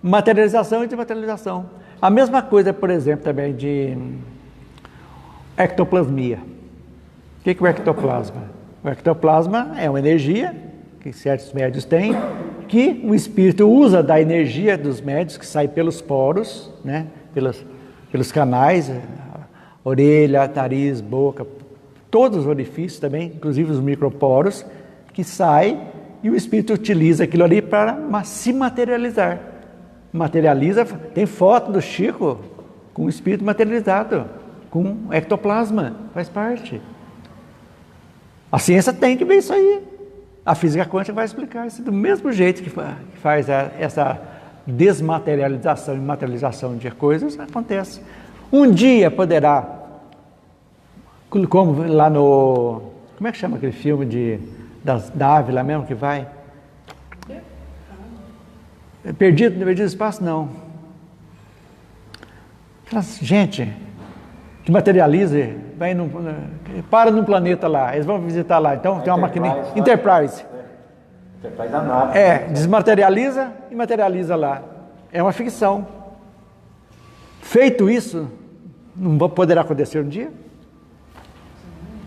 Materialização e desmaterialização. A mesma coisa, por exemplo, também de ectoplasmia. O que é o ectoplasma? O ectoplasma é uma energia que certos médios têm, que o espírito usa da energia dos médios que sai pelos poros, né? pelos canais, orelha, nariz, boca, todos os orifícios também, inclusive os microporos, que sai e o espírito utiliza aquilo ali para se materializar. Materializa, tem foto do Chico com o espírito materializado, com ectoplasma, faz parte. A ciência tem que ver isso aí. A física quântica vai explicar isso do mesmo jeito que faz essa desmaterialização e materialização de coisas, acontece. Um dia poderá, como lá no... Como é que chama aquele filme da ave lá mesmo que vai? Perdido no espaço, não. Gente que materializa, para num planeta lá, eles vão visitar lá, então tem uma maquininha, Enterprise. Enterprise da nave. Desmaterializa e materializa lá. É uma ficção. Feito isso, não poderá acontecer um dia?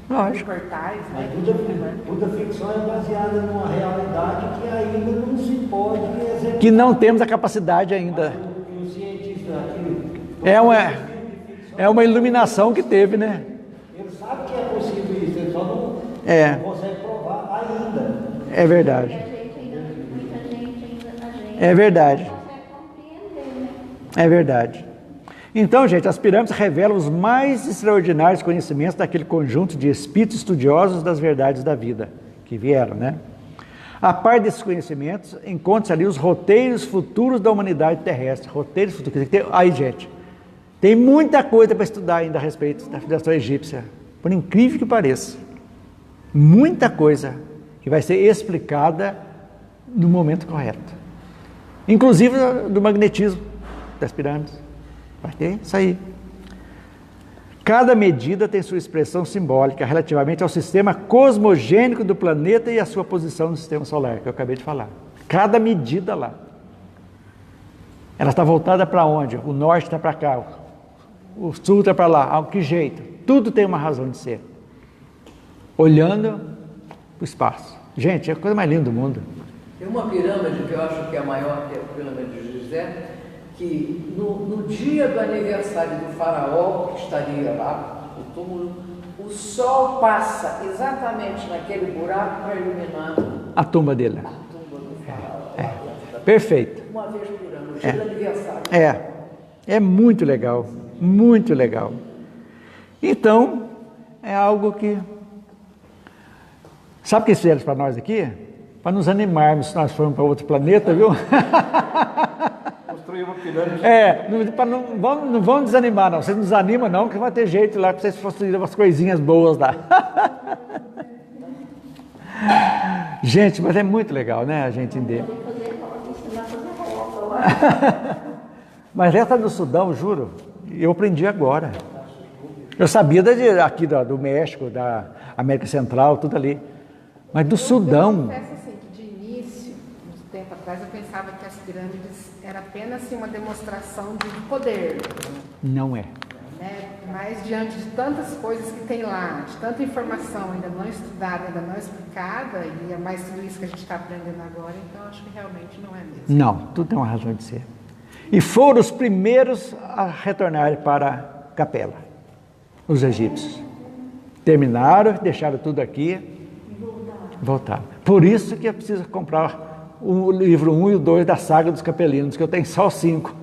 Lógico. Portais, Mas né? toda ficção é baseada numa realidade que ainda não se pode executar. Que não temos a capacidade ainda. O cientista aqui, É uma iluminação que teve, né? ele sabe que é possível isso, ele só não consegue provar ainda. É verdade. Muita gente ainda É verdade. não consegue compreender, né? É verdade. Então, gente, as pirâmides revelam os mais extraordinários conhecimentos daquele conjunto de espíritos estudiosos das verdades da vida que vieram, né? A par desses conhecimentos, encontra-se ali os roteiros futuros da humanidade terrestre. Roteiros futuros. Aí, gente, tem muita coisa para estudar ainda a respeito da civilização egípcia, por incrível que pareça. Muita coisa que vai ser explicada no momento correto. Inclusive do magnetismo das pirâmides. Vai ter isso aí. Cada medida tem sua expressão simbólica relativamente ao sistema cosmogênico do planeta e a sua posição no sistema solar, que eu acabei de falar. Cada medida lá. Ela está voltada para onde? O norte está para cá, o sul está para lá. Que jeito? Tudo tem uma razão de ser. Olhando para o espaço. Gente, é a coisa mais linda do mundo. Tem uma pirâmide que eu acho que é a maior, que é a pirâmide de Gizé, que no dia do aniversário do faraó, que estaria lá no túmulo, o sol passa exatamente naquele buraco para iluminar a tumba dele. a tumba do faraó. Perfeito. Uma vez por ano, no dia do aniversário. É muito legal, muito legal. Então, é algo que... Sabe o que eles fizeram para nós aqui? Para nos animarmos se nós formos para outro planeta, viu? Construir uma pirâmide. Não vão desanimar, não. Vocês não desanimam, não, que vai ter jeito lá para vocês construírem umas coisinhas boas lá. Gente, mas é muito legal, né, a gente entender. Mas essa do Sudão, juro, Eu aprendi agora. Eu sabia aqui do México, da América Central, tudo ali. Mas do Sudão... Eu confesso assim, que de início, uns tempo atrás, eu pensava que as pirâmides era apenas assim, uma demonstração de poder. Não é. Né? Mas diante de tantas coisas que tem lá, de tanta informação ainda não estudada, ainda não explicada, e é mais tudo isso que a gente está aprendendo agora, então acho que realmente não é mesmo. Não, tudo tem uma razão de ser. E foram os primeiros a retornar para a capela, os egípcios. Terminaram, deixaram tudo aqui, voltaram. Por isso que é preciso comprar o livro 1 e o 2 da saga dos capelinos, que eu tenho só 5,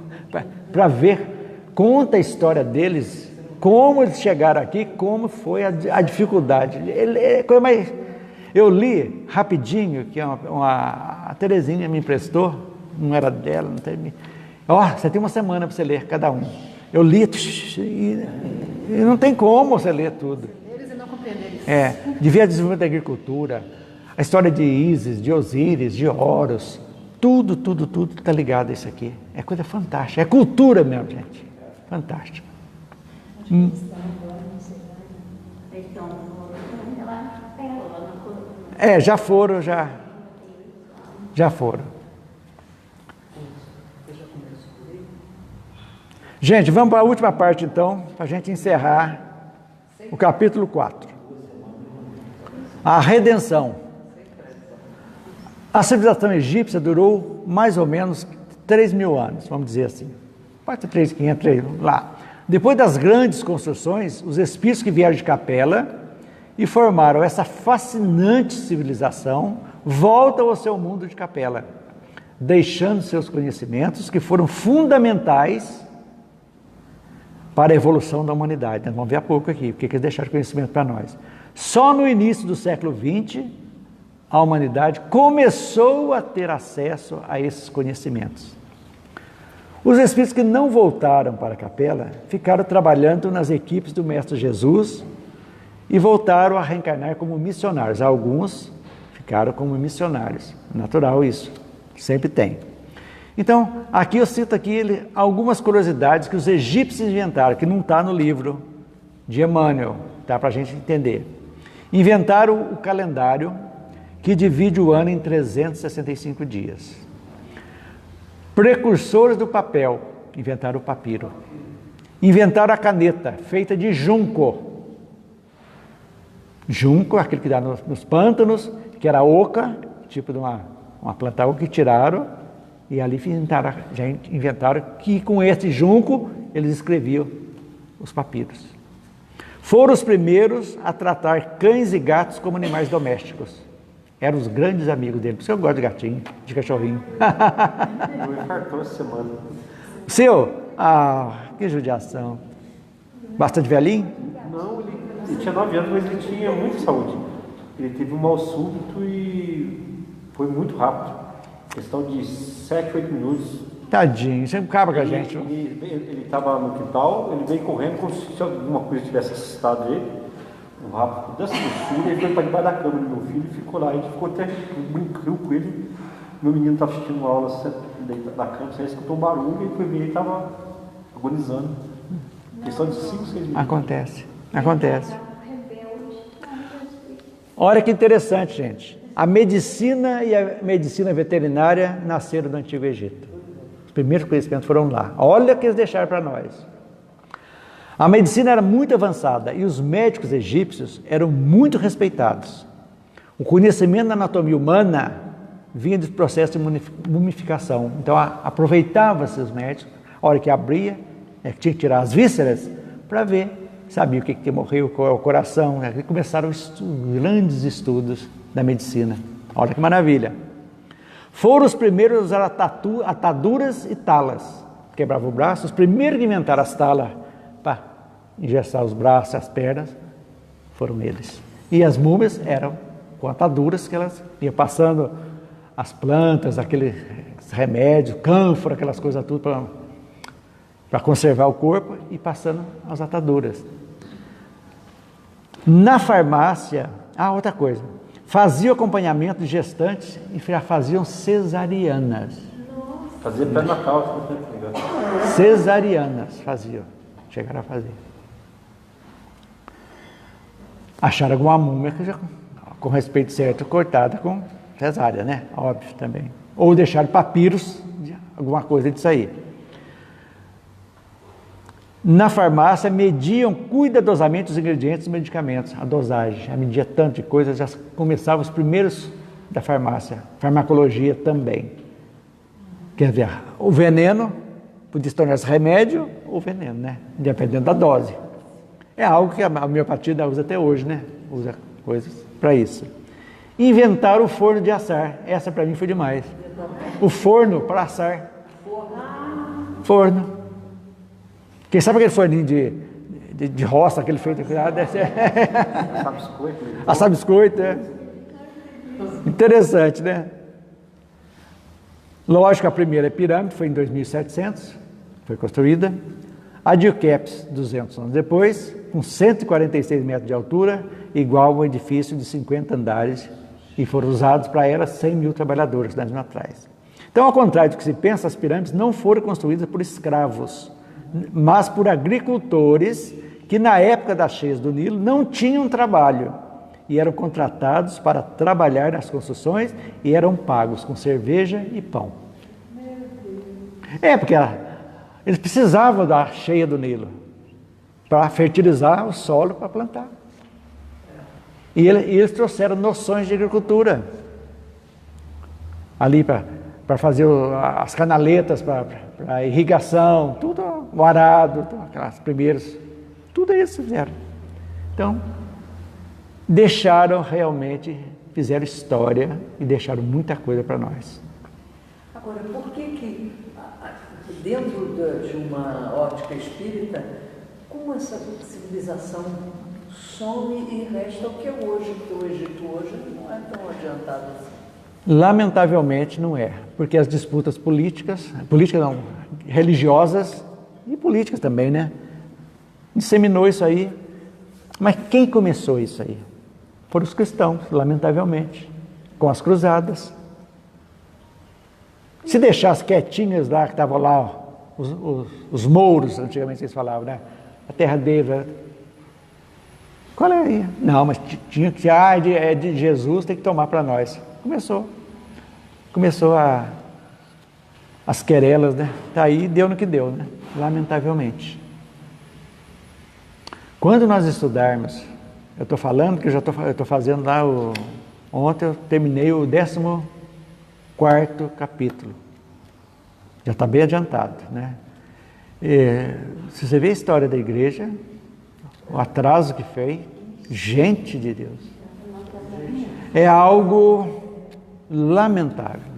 para ver, conta a história deles, como eles chegaram aqui, como foi a dificuldade. Eu li rapidinho, que a Terezinha me emprestou, não era dela, não tem... você tem uma semana para você ler cada um. Eu li e não tem como você ler tudo. Eles não compreenderam isso. Devia desenvolvimento da agricultura, a história de Ísis, de Osíris, de Horus, tudo está ligado a isso aqui. É coisa fantástica, é cultura mesmo, gente. Fantástico. Já foram, já foram. Gente, vamos para a última parte então, para a gente encerrar o capítulo 4. A redenção. A civilização egípcia durou mais ou menos 3.000 anos, vamos dizer assim. Pode ser 3.500, lá. Depois das grandes construções, os espíritos que vieram de Capela e formaram essa fascinante civilização voltam ao seu mundo de Capela, deixando seus conhecimentos que foram fundamentais para a evolução da humanidade. Nós vamos ver há pouco aqui, porque eles deixaram conhecimento para nós. Só no início do século XX, a humanidade começou a ter acesso a esses conhecimentos. Os espíritos que não voltaram para a capela ficaram trabalhando nas equipes do Mestre Jesus e voltaram a reencarnar como missionários. Alguns ficaram como missionários. Natural isso, sempre tem. Então, aqui eu cito aqui algumas curiosidades que os egípcios inventaram, que não está no livro de Emmanuel, tá, para a gente entender. Inventaram o calendário que divide o ano em 365 dias. Precursores do papel, inventaram o papiro. Inventaram a caneta, feita de junco. Junco, aquele que dá nos pântanos, que era oca, tipo de uma planta oca, que tiraram, e ali já inventaram que com esse junco eles escreviam os papiros. Foram os primeiros a tratar cães e gatos como animais domésticos. Eram os grandes amigos dele. Por isso eu gosto de gatinho, de cachorrinho. Eu infartou essa semana. O seu? Que judiação. Bastante velhinho? Não, ele tinha 9 anos, mas ele tinha muita saúde. Ele teve um mal súbito e foi muito rápido. Questão de 7, 8 minutos. Tadinho, sempre acaba com a gente. Ele estava no quintal, ele veio correndo como se alguma coisa tivesse assustado ele. Um rápido dessa doçura, ele foi para debaixo da cama do meu filho e ficou lá. A gente ficou até brincando com ele. Meu menino estava assistindo uma aula na cama, você escutou um barulho e foi ver, ele estava agonizando. Questão de 5, 6 minutos. Acontece. Olha que interessante, gente. A medicina e a medicina veterinária nasceram do Antigo Egito. Os primeiros conhecimentos foram lá. Olha o que eles deixaram para nós. A medicina era muito avançada e os médicos egípcios eram muito respeitados. O conhecimento da anatomia humana vinha do processo de mumificação. Então aproveitava-se os médicos, a hora que abria, tinha que tirar as vísceras para ver, sabia o que morreu, qual é o coração. E começaram os grandes estudos da medicina. Olha que maravilha. Foram os primeiros a usar ataduras e talas. Quebrava o braço, os primeiros que inventaram as talas para engessar os braços e as pernas foram eles. E as múmias eram com ataduras que elas iam passando as plantas, aqueles remédios, cânfora, aquelas coisas tudo para conservar o corpo e passando as ataduras. Na farmácia, outra coisa, faziam acompanhamento de gestantes e faziam cesarianas. Fazia pré-natal, cesarianas faziam. chegaram a fazer. Acharam alguma múmia que já, com respeito certo, cortada com cesárea, né? Óbvio também. Ou deixaram papiros, alguma coisa disso aí. Na farmácia, mediam cuidadosamente os ingredientes dos medicamentos, a dosagem. Já media tanto de coisa, já começavam os primeiros da farmácia. Farmacologia também. Quer dizer, o veneno podia se tornar-se remédio ou veneno, né? Dependendo da dose. É algo que a homeopatia usa até hoje, né? Usa coisas para isso. Inventaram o forno de assar. Essa para mim foi demais. O forno para assar. Forno. Quem sabe aquele forninho de roça, aquele feito aqui? Assar biscoito, é. Interessante, né? Lógico, a primeira pirâmide foi em 2700, foi construída. A de Kéops, 200 anos depois, com 146 metros de altura, igual a um edifício de 50 andares, e foram usados para ela 100 mil trabalhadores anos atrás. Então, ao contrário do que se pensa, as pirâmides não foram construídas por escravos, mas por agricultores que na época das cheias do Nilo não tinham trabalho e eram contratados para trabalhar nas construções e eram pagos com cerveja e pão. Porque eles precisavam da cheia do Nilo para fertilizar o solo para plantar. E eles trouxeram noções de agricultura ali para fazer as canaletas para irrigação, tudo o arado, aquelas primeiras, tudo isso fizeram. Então, fizeram história e deixaram muita coisa para nós. Agora, por que dentro de uma ótica espírita, como essa civilização some e resta o que é hoje? Porque o Egito hoje não é tão adiantado assim. Lamentavelmente não é, porque as disputas religiosas e políticas também, né? Disseminou isso aí. Mas quem começou isso aí? Foram os cristãos, lamentavelmente, com as cruzadas. Se deixasse quietinhas lá, que estavam lá, os mouros, antigamente eles falavam, né? A terra deles. Qual é aí? Não, mas tinha que é de Jesus, tem que tomar para nós. Começou as querelas, né? Tá aí, deu no que deu, né? Lamentavelmente. Quando nós estudarmos, eu estou falando que eu estou fazendo lá ontem eu terminei o 14º capítulo. Já está bem adiantado, né? Se você vê a história da igreja, o atraso que fez, gente de Deus, é algo lamentável.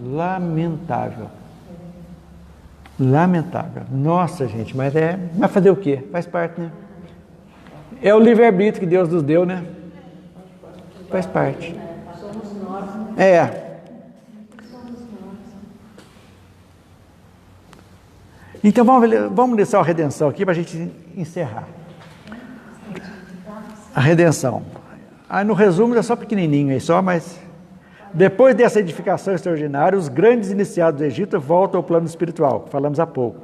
Nossa, gente, mas fazer o quê? Faz parte, né? É o livre-arbítrio que Deus nos deu, né? Faz parte. Somos nós. Então vamos ler só a redenção aqui para a gente encerrar. A redenção. No resumo é só pequenininho aí só, mas depois dessa edificação extraordinária, os grandes iniciados do Egito voltam ao plano espiritual, que falamos há pouco.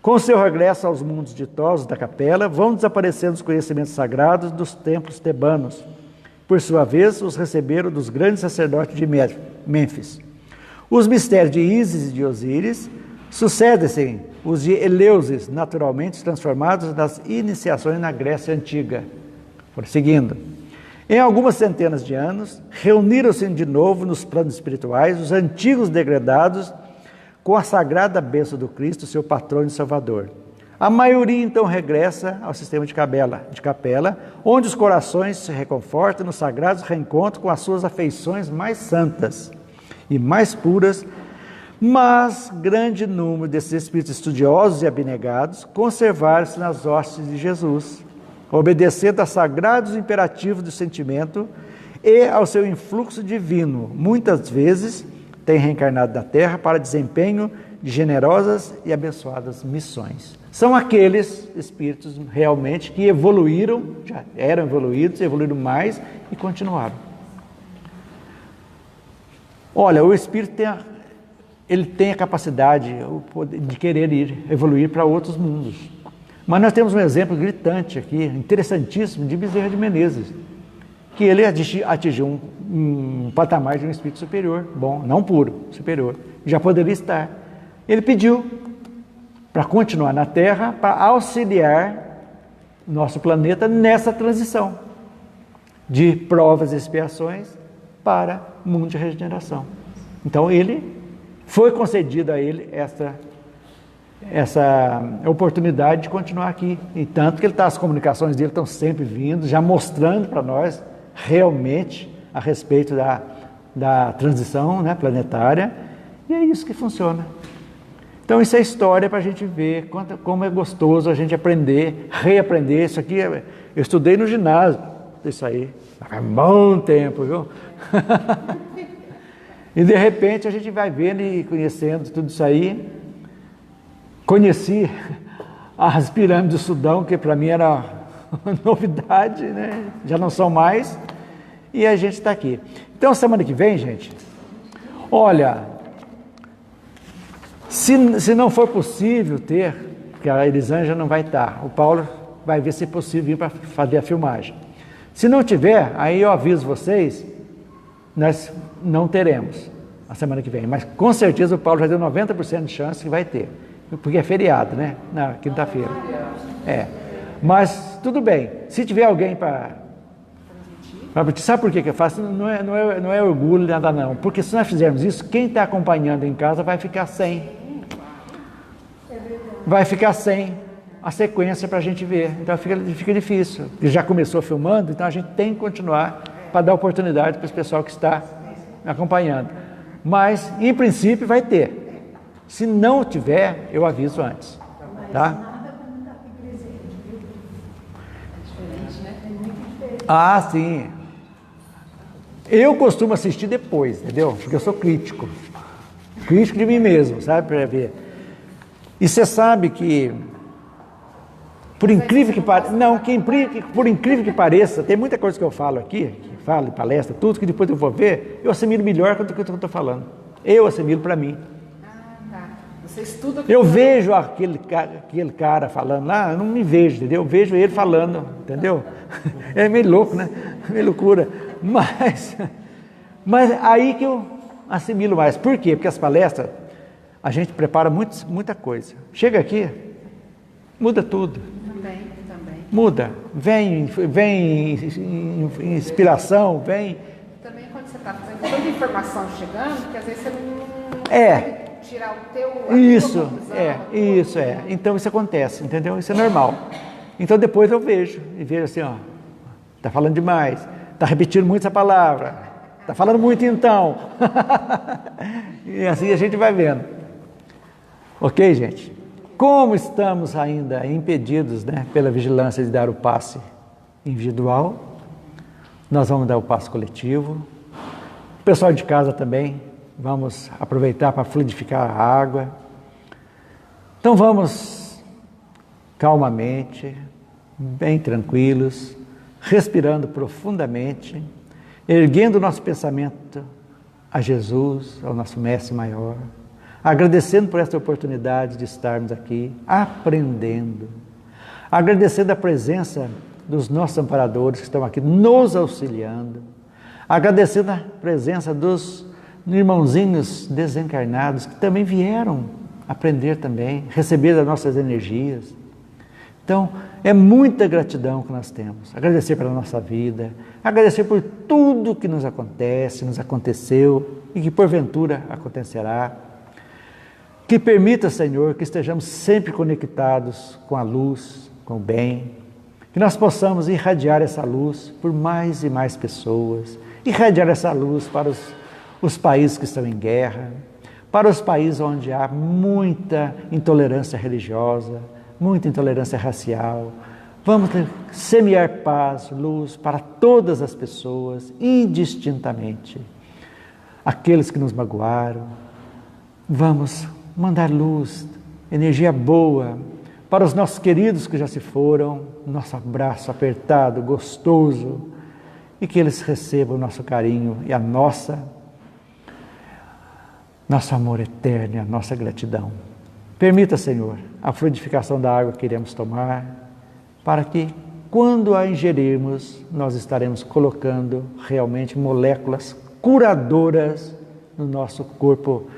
Com o seu regresso aos mundos ditosos da capela, vão desaparecendo os conhecimentos sagrados dos templos tebanos. Por sua vez, os receberam dos grandes sacerdotes de Mênfis. Os mistérios de Ísis e de Osíris sucedem-se os de Eleusis, naturalmente transformados nas iniciações na Grécia Antiga. Por seguindo. Em algumas centenas de anos, reuniram-se de novo nos planos espirituais os antigos degradados com a sagrada bênção do Cristo, seu patrono e salvador. A maioria então regressa ao sistema de capela, onde os corações se reconfortam nos sagrados reencontros com as suas afeições mais santas e mais puras, mas grande número desses espíritos estudiosos e abnegados conservaram-se nas hostes de Jesus, obedecendo a sagrados imperativos do sentimento e ao seu influxo divino, muitas vezes tem reencarnado na Terra para desempenho de generosas e abençoadas missões. São aqueles espíritos realmente que evoluíram, já eram evoluídos, evoluíram mais e continuaram. Olha, o espírito tem a capacidade de querer evoluir para outros mundos. Mas nós temos um exemplo gritante aqui, interessantíssimo, de Bezerra de Menezes, que ele atingiu um patamar de um espírito superior, bom, não puro, superior, já poderia estar. Ele pediu para continuar na Terra, para auxiliar nosso planeta nessa transição de provas e expiações para mundo de regeneração. Então foi concedida a ele essa oportunidade de continuar aqui. E tanto que as comunicações dele estão sempre vindo, já mostrando para nós realmente a respeito da transição, né, planetária, e é isso que funciona. Então isso é história para a gente ver como é gostoso a gente aprender, reaprender. Isso aqui, eu estudei no ginásio, isso aí, faz um bom tempo, viu? E de repente a gente vai vendo e conhecendo tudo isso aí. Conheci as pirâmides do Sudão, que para mim era novidade, né? Já não são mais, e a gente está aqui. Então, semana que vem, gente, olha, se não for possível ter, porque a Elisângela não vai estar, o Paulo vai ver se é possível vir para fazer a filmagem. Se não tiver, aí eu aviso vocês, nós não teremos a semana que vem, mas com certeza o Paulo já deu 90% de chance que vai ter, porque é feriado, né? Na quinta-feira. Mas tudo bem, se tiver alguém para sabe por que eu faço? Não é orgulho, nada não, porque se nós fizermos isso, quem está acompanhando em casa vai ficar sem. Vai ficar sem a sequência para a gente ver, então fica difícil. Já começou filmando, então a gente tem que continuar para dar oportunidade para o pessoal que está acompanhando. Mas, em princípio, vai ter. Se não tiver, eu aviso antes. Tá? Ah, sim. Eu costumo assistir depois, entendeu? Porque eu sou crítico. Crítico de mim mesmo, sabe? Para ver. E você sabe que, por incrível que pareça, tem muita coisa que eu falo aqui, que falo em palestra, tudo que depois eu vou ver, eu assimilo melhor do que eu estou falando. Eu assimilo para mim. Você estuda. Eu vejo aquele cara falando lá, eu não me vejo, entendeu? Eu vejo ele falando, entendeu? É meio louco, né? Meio loucura. Mas aí que eu assimilo mais. Por quê? Porque as palestras, a gente prepara muita coisa. Chega aqui, muda tudo. Também. Muda. Vem inspiração, vem... Também quando você está fazendo tanta informação chegando, que às vezes você não consegue tirar o teu... Isso. Então isso acontece, entendeu? Isso é normal. Então depois eu vejo assim, ó, está falando demais, está repetindo muito essa palavra, está falando muito então. E assim a gente vai vendo. Ok, gente? Como estamos ainda impedidos, né, pela vigilância de dar o passe individual, nós vamos dar o passe coletivo. O pessoal de casa também, vamos aproveitar para fluidificar a água. Então vamos calmamente, bem tranquilos, respirando profundamente, erguendo o nosso pensamento a Jesus, ao nosso Mestre Maior, agradecendo por esta oportunidade de estarmos aqui, aprendendo, agradecendo a presença dos nossos amparadores que estão aqui nos auxiliando, agradecendo a presença dos irmãozinhos desencarnados que também vieram aprender também, receber as nossas energias. Então, é muita gratidão que nós temos. Agradecer pela nossa vida, agradecer por tudo que nos acontece, nos aconteceu e que porventura acontecerá. Que permita, Senhor, que estejamos sempre conectados com a luz, com o bem, que nós possamos irradiar essa luz por mais e mais pessoas, irradiar essa luz para os países que estão em guerra, para os países onde há muita intolerância religiosa, muita intolerância racial. Vamos semear paz, luz para todas as pessoas, indistintamente. Aqueles que nos magoaram, vamos mandar luz, energia boa para os nossos queridos que já se foram, nosso abraço apertado, gostoso, e que eles recebam o nosso carinho e nosso amor eterno e a nossa gratidão. Permita, Senhor, a fluidificação da água que iremos tomar, para que, quando a ingerirmos, nós estaremos colocando realmente moléculas curadoras no nosso corpo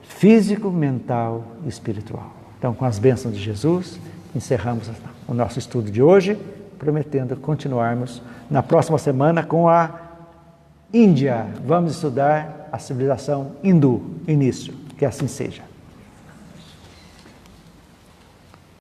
físico, mental e espiritual. Então, com as bênçãos de Jesus, encerramos o nosso estudo de hoje, prometendo continuarmos na próxima semana com a Índia. Vamos estudar a civilização hindu, início. Que assim seja.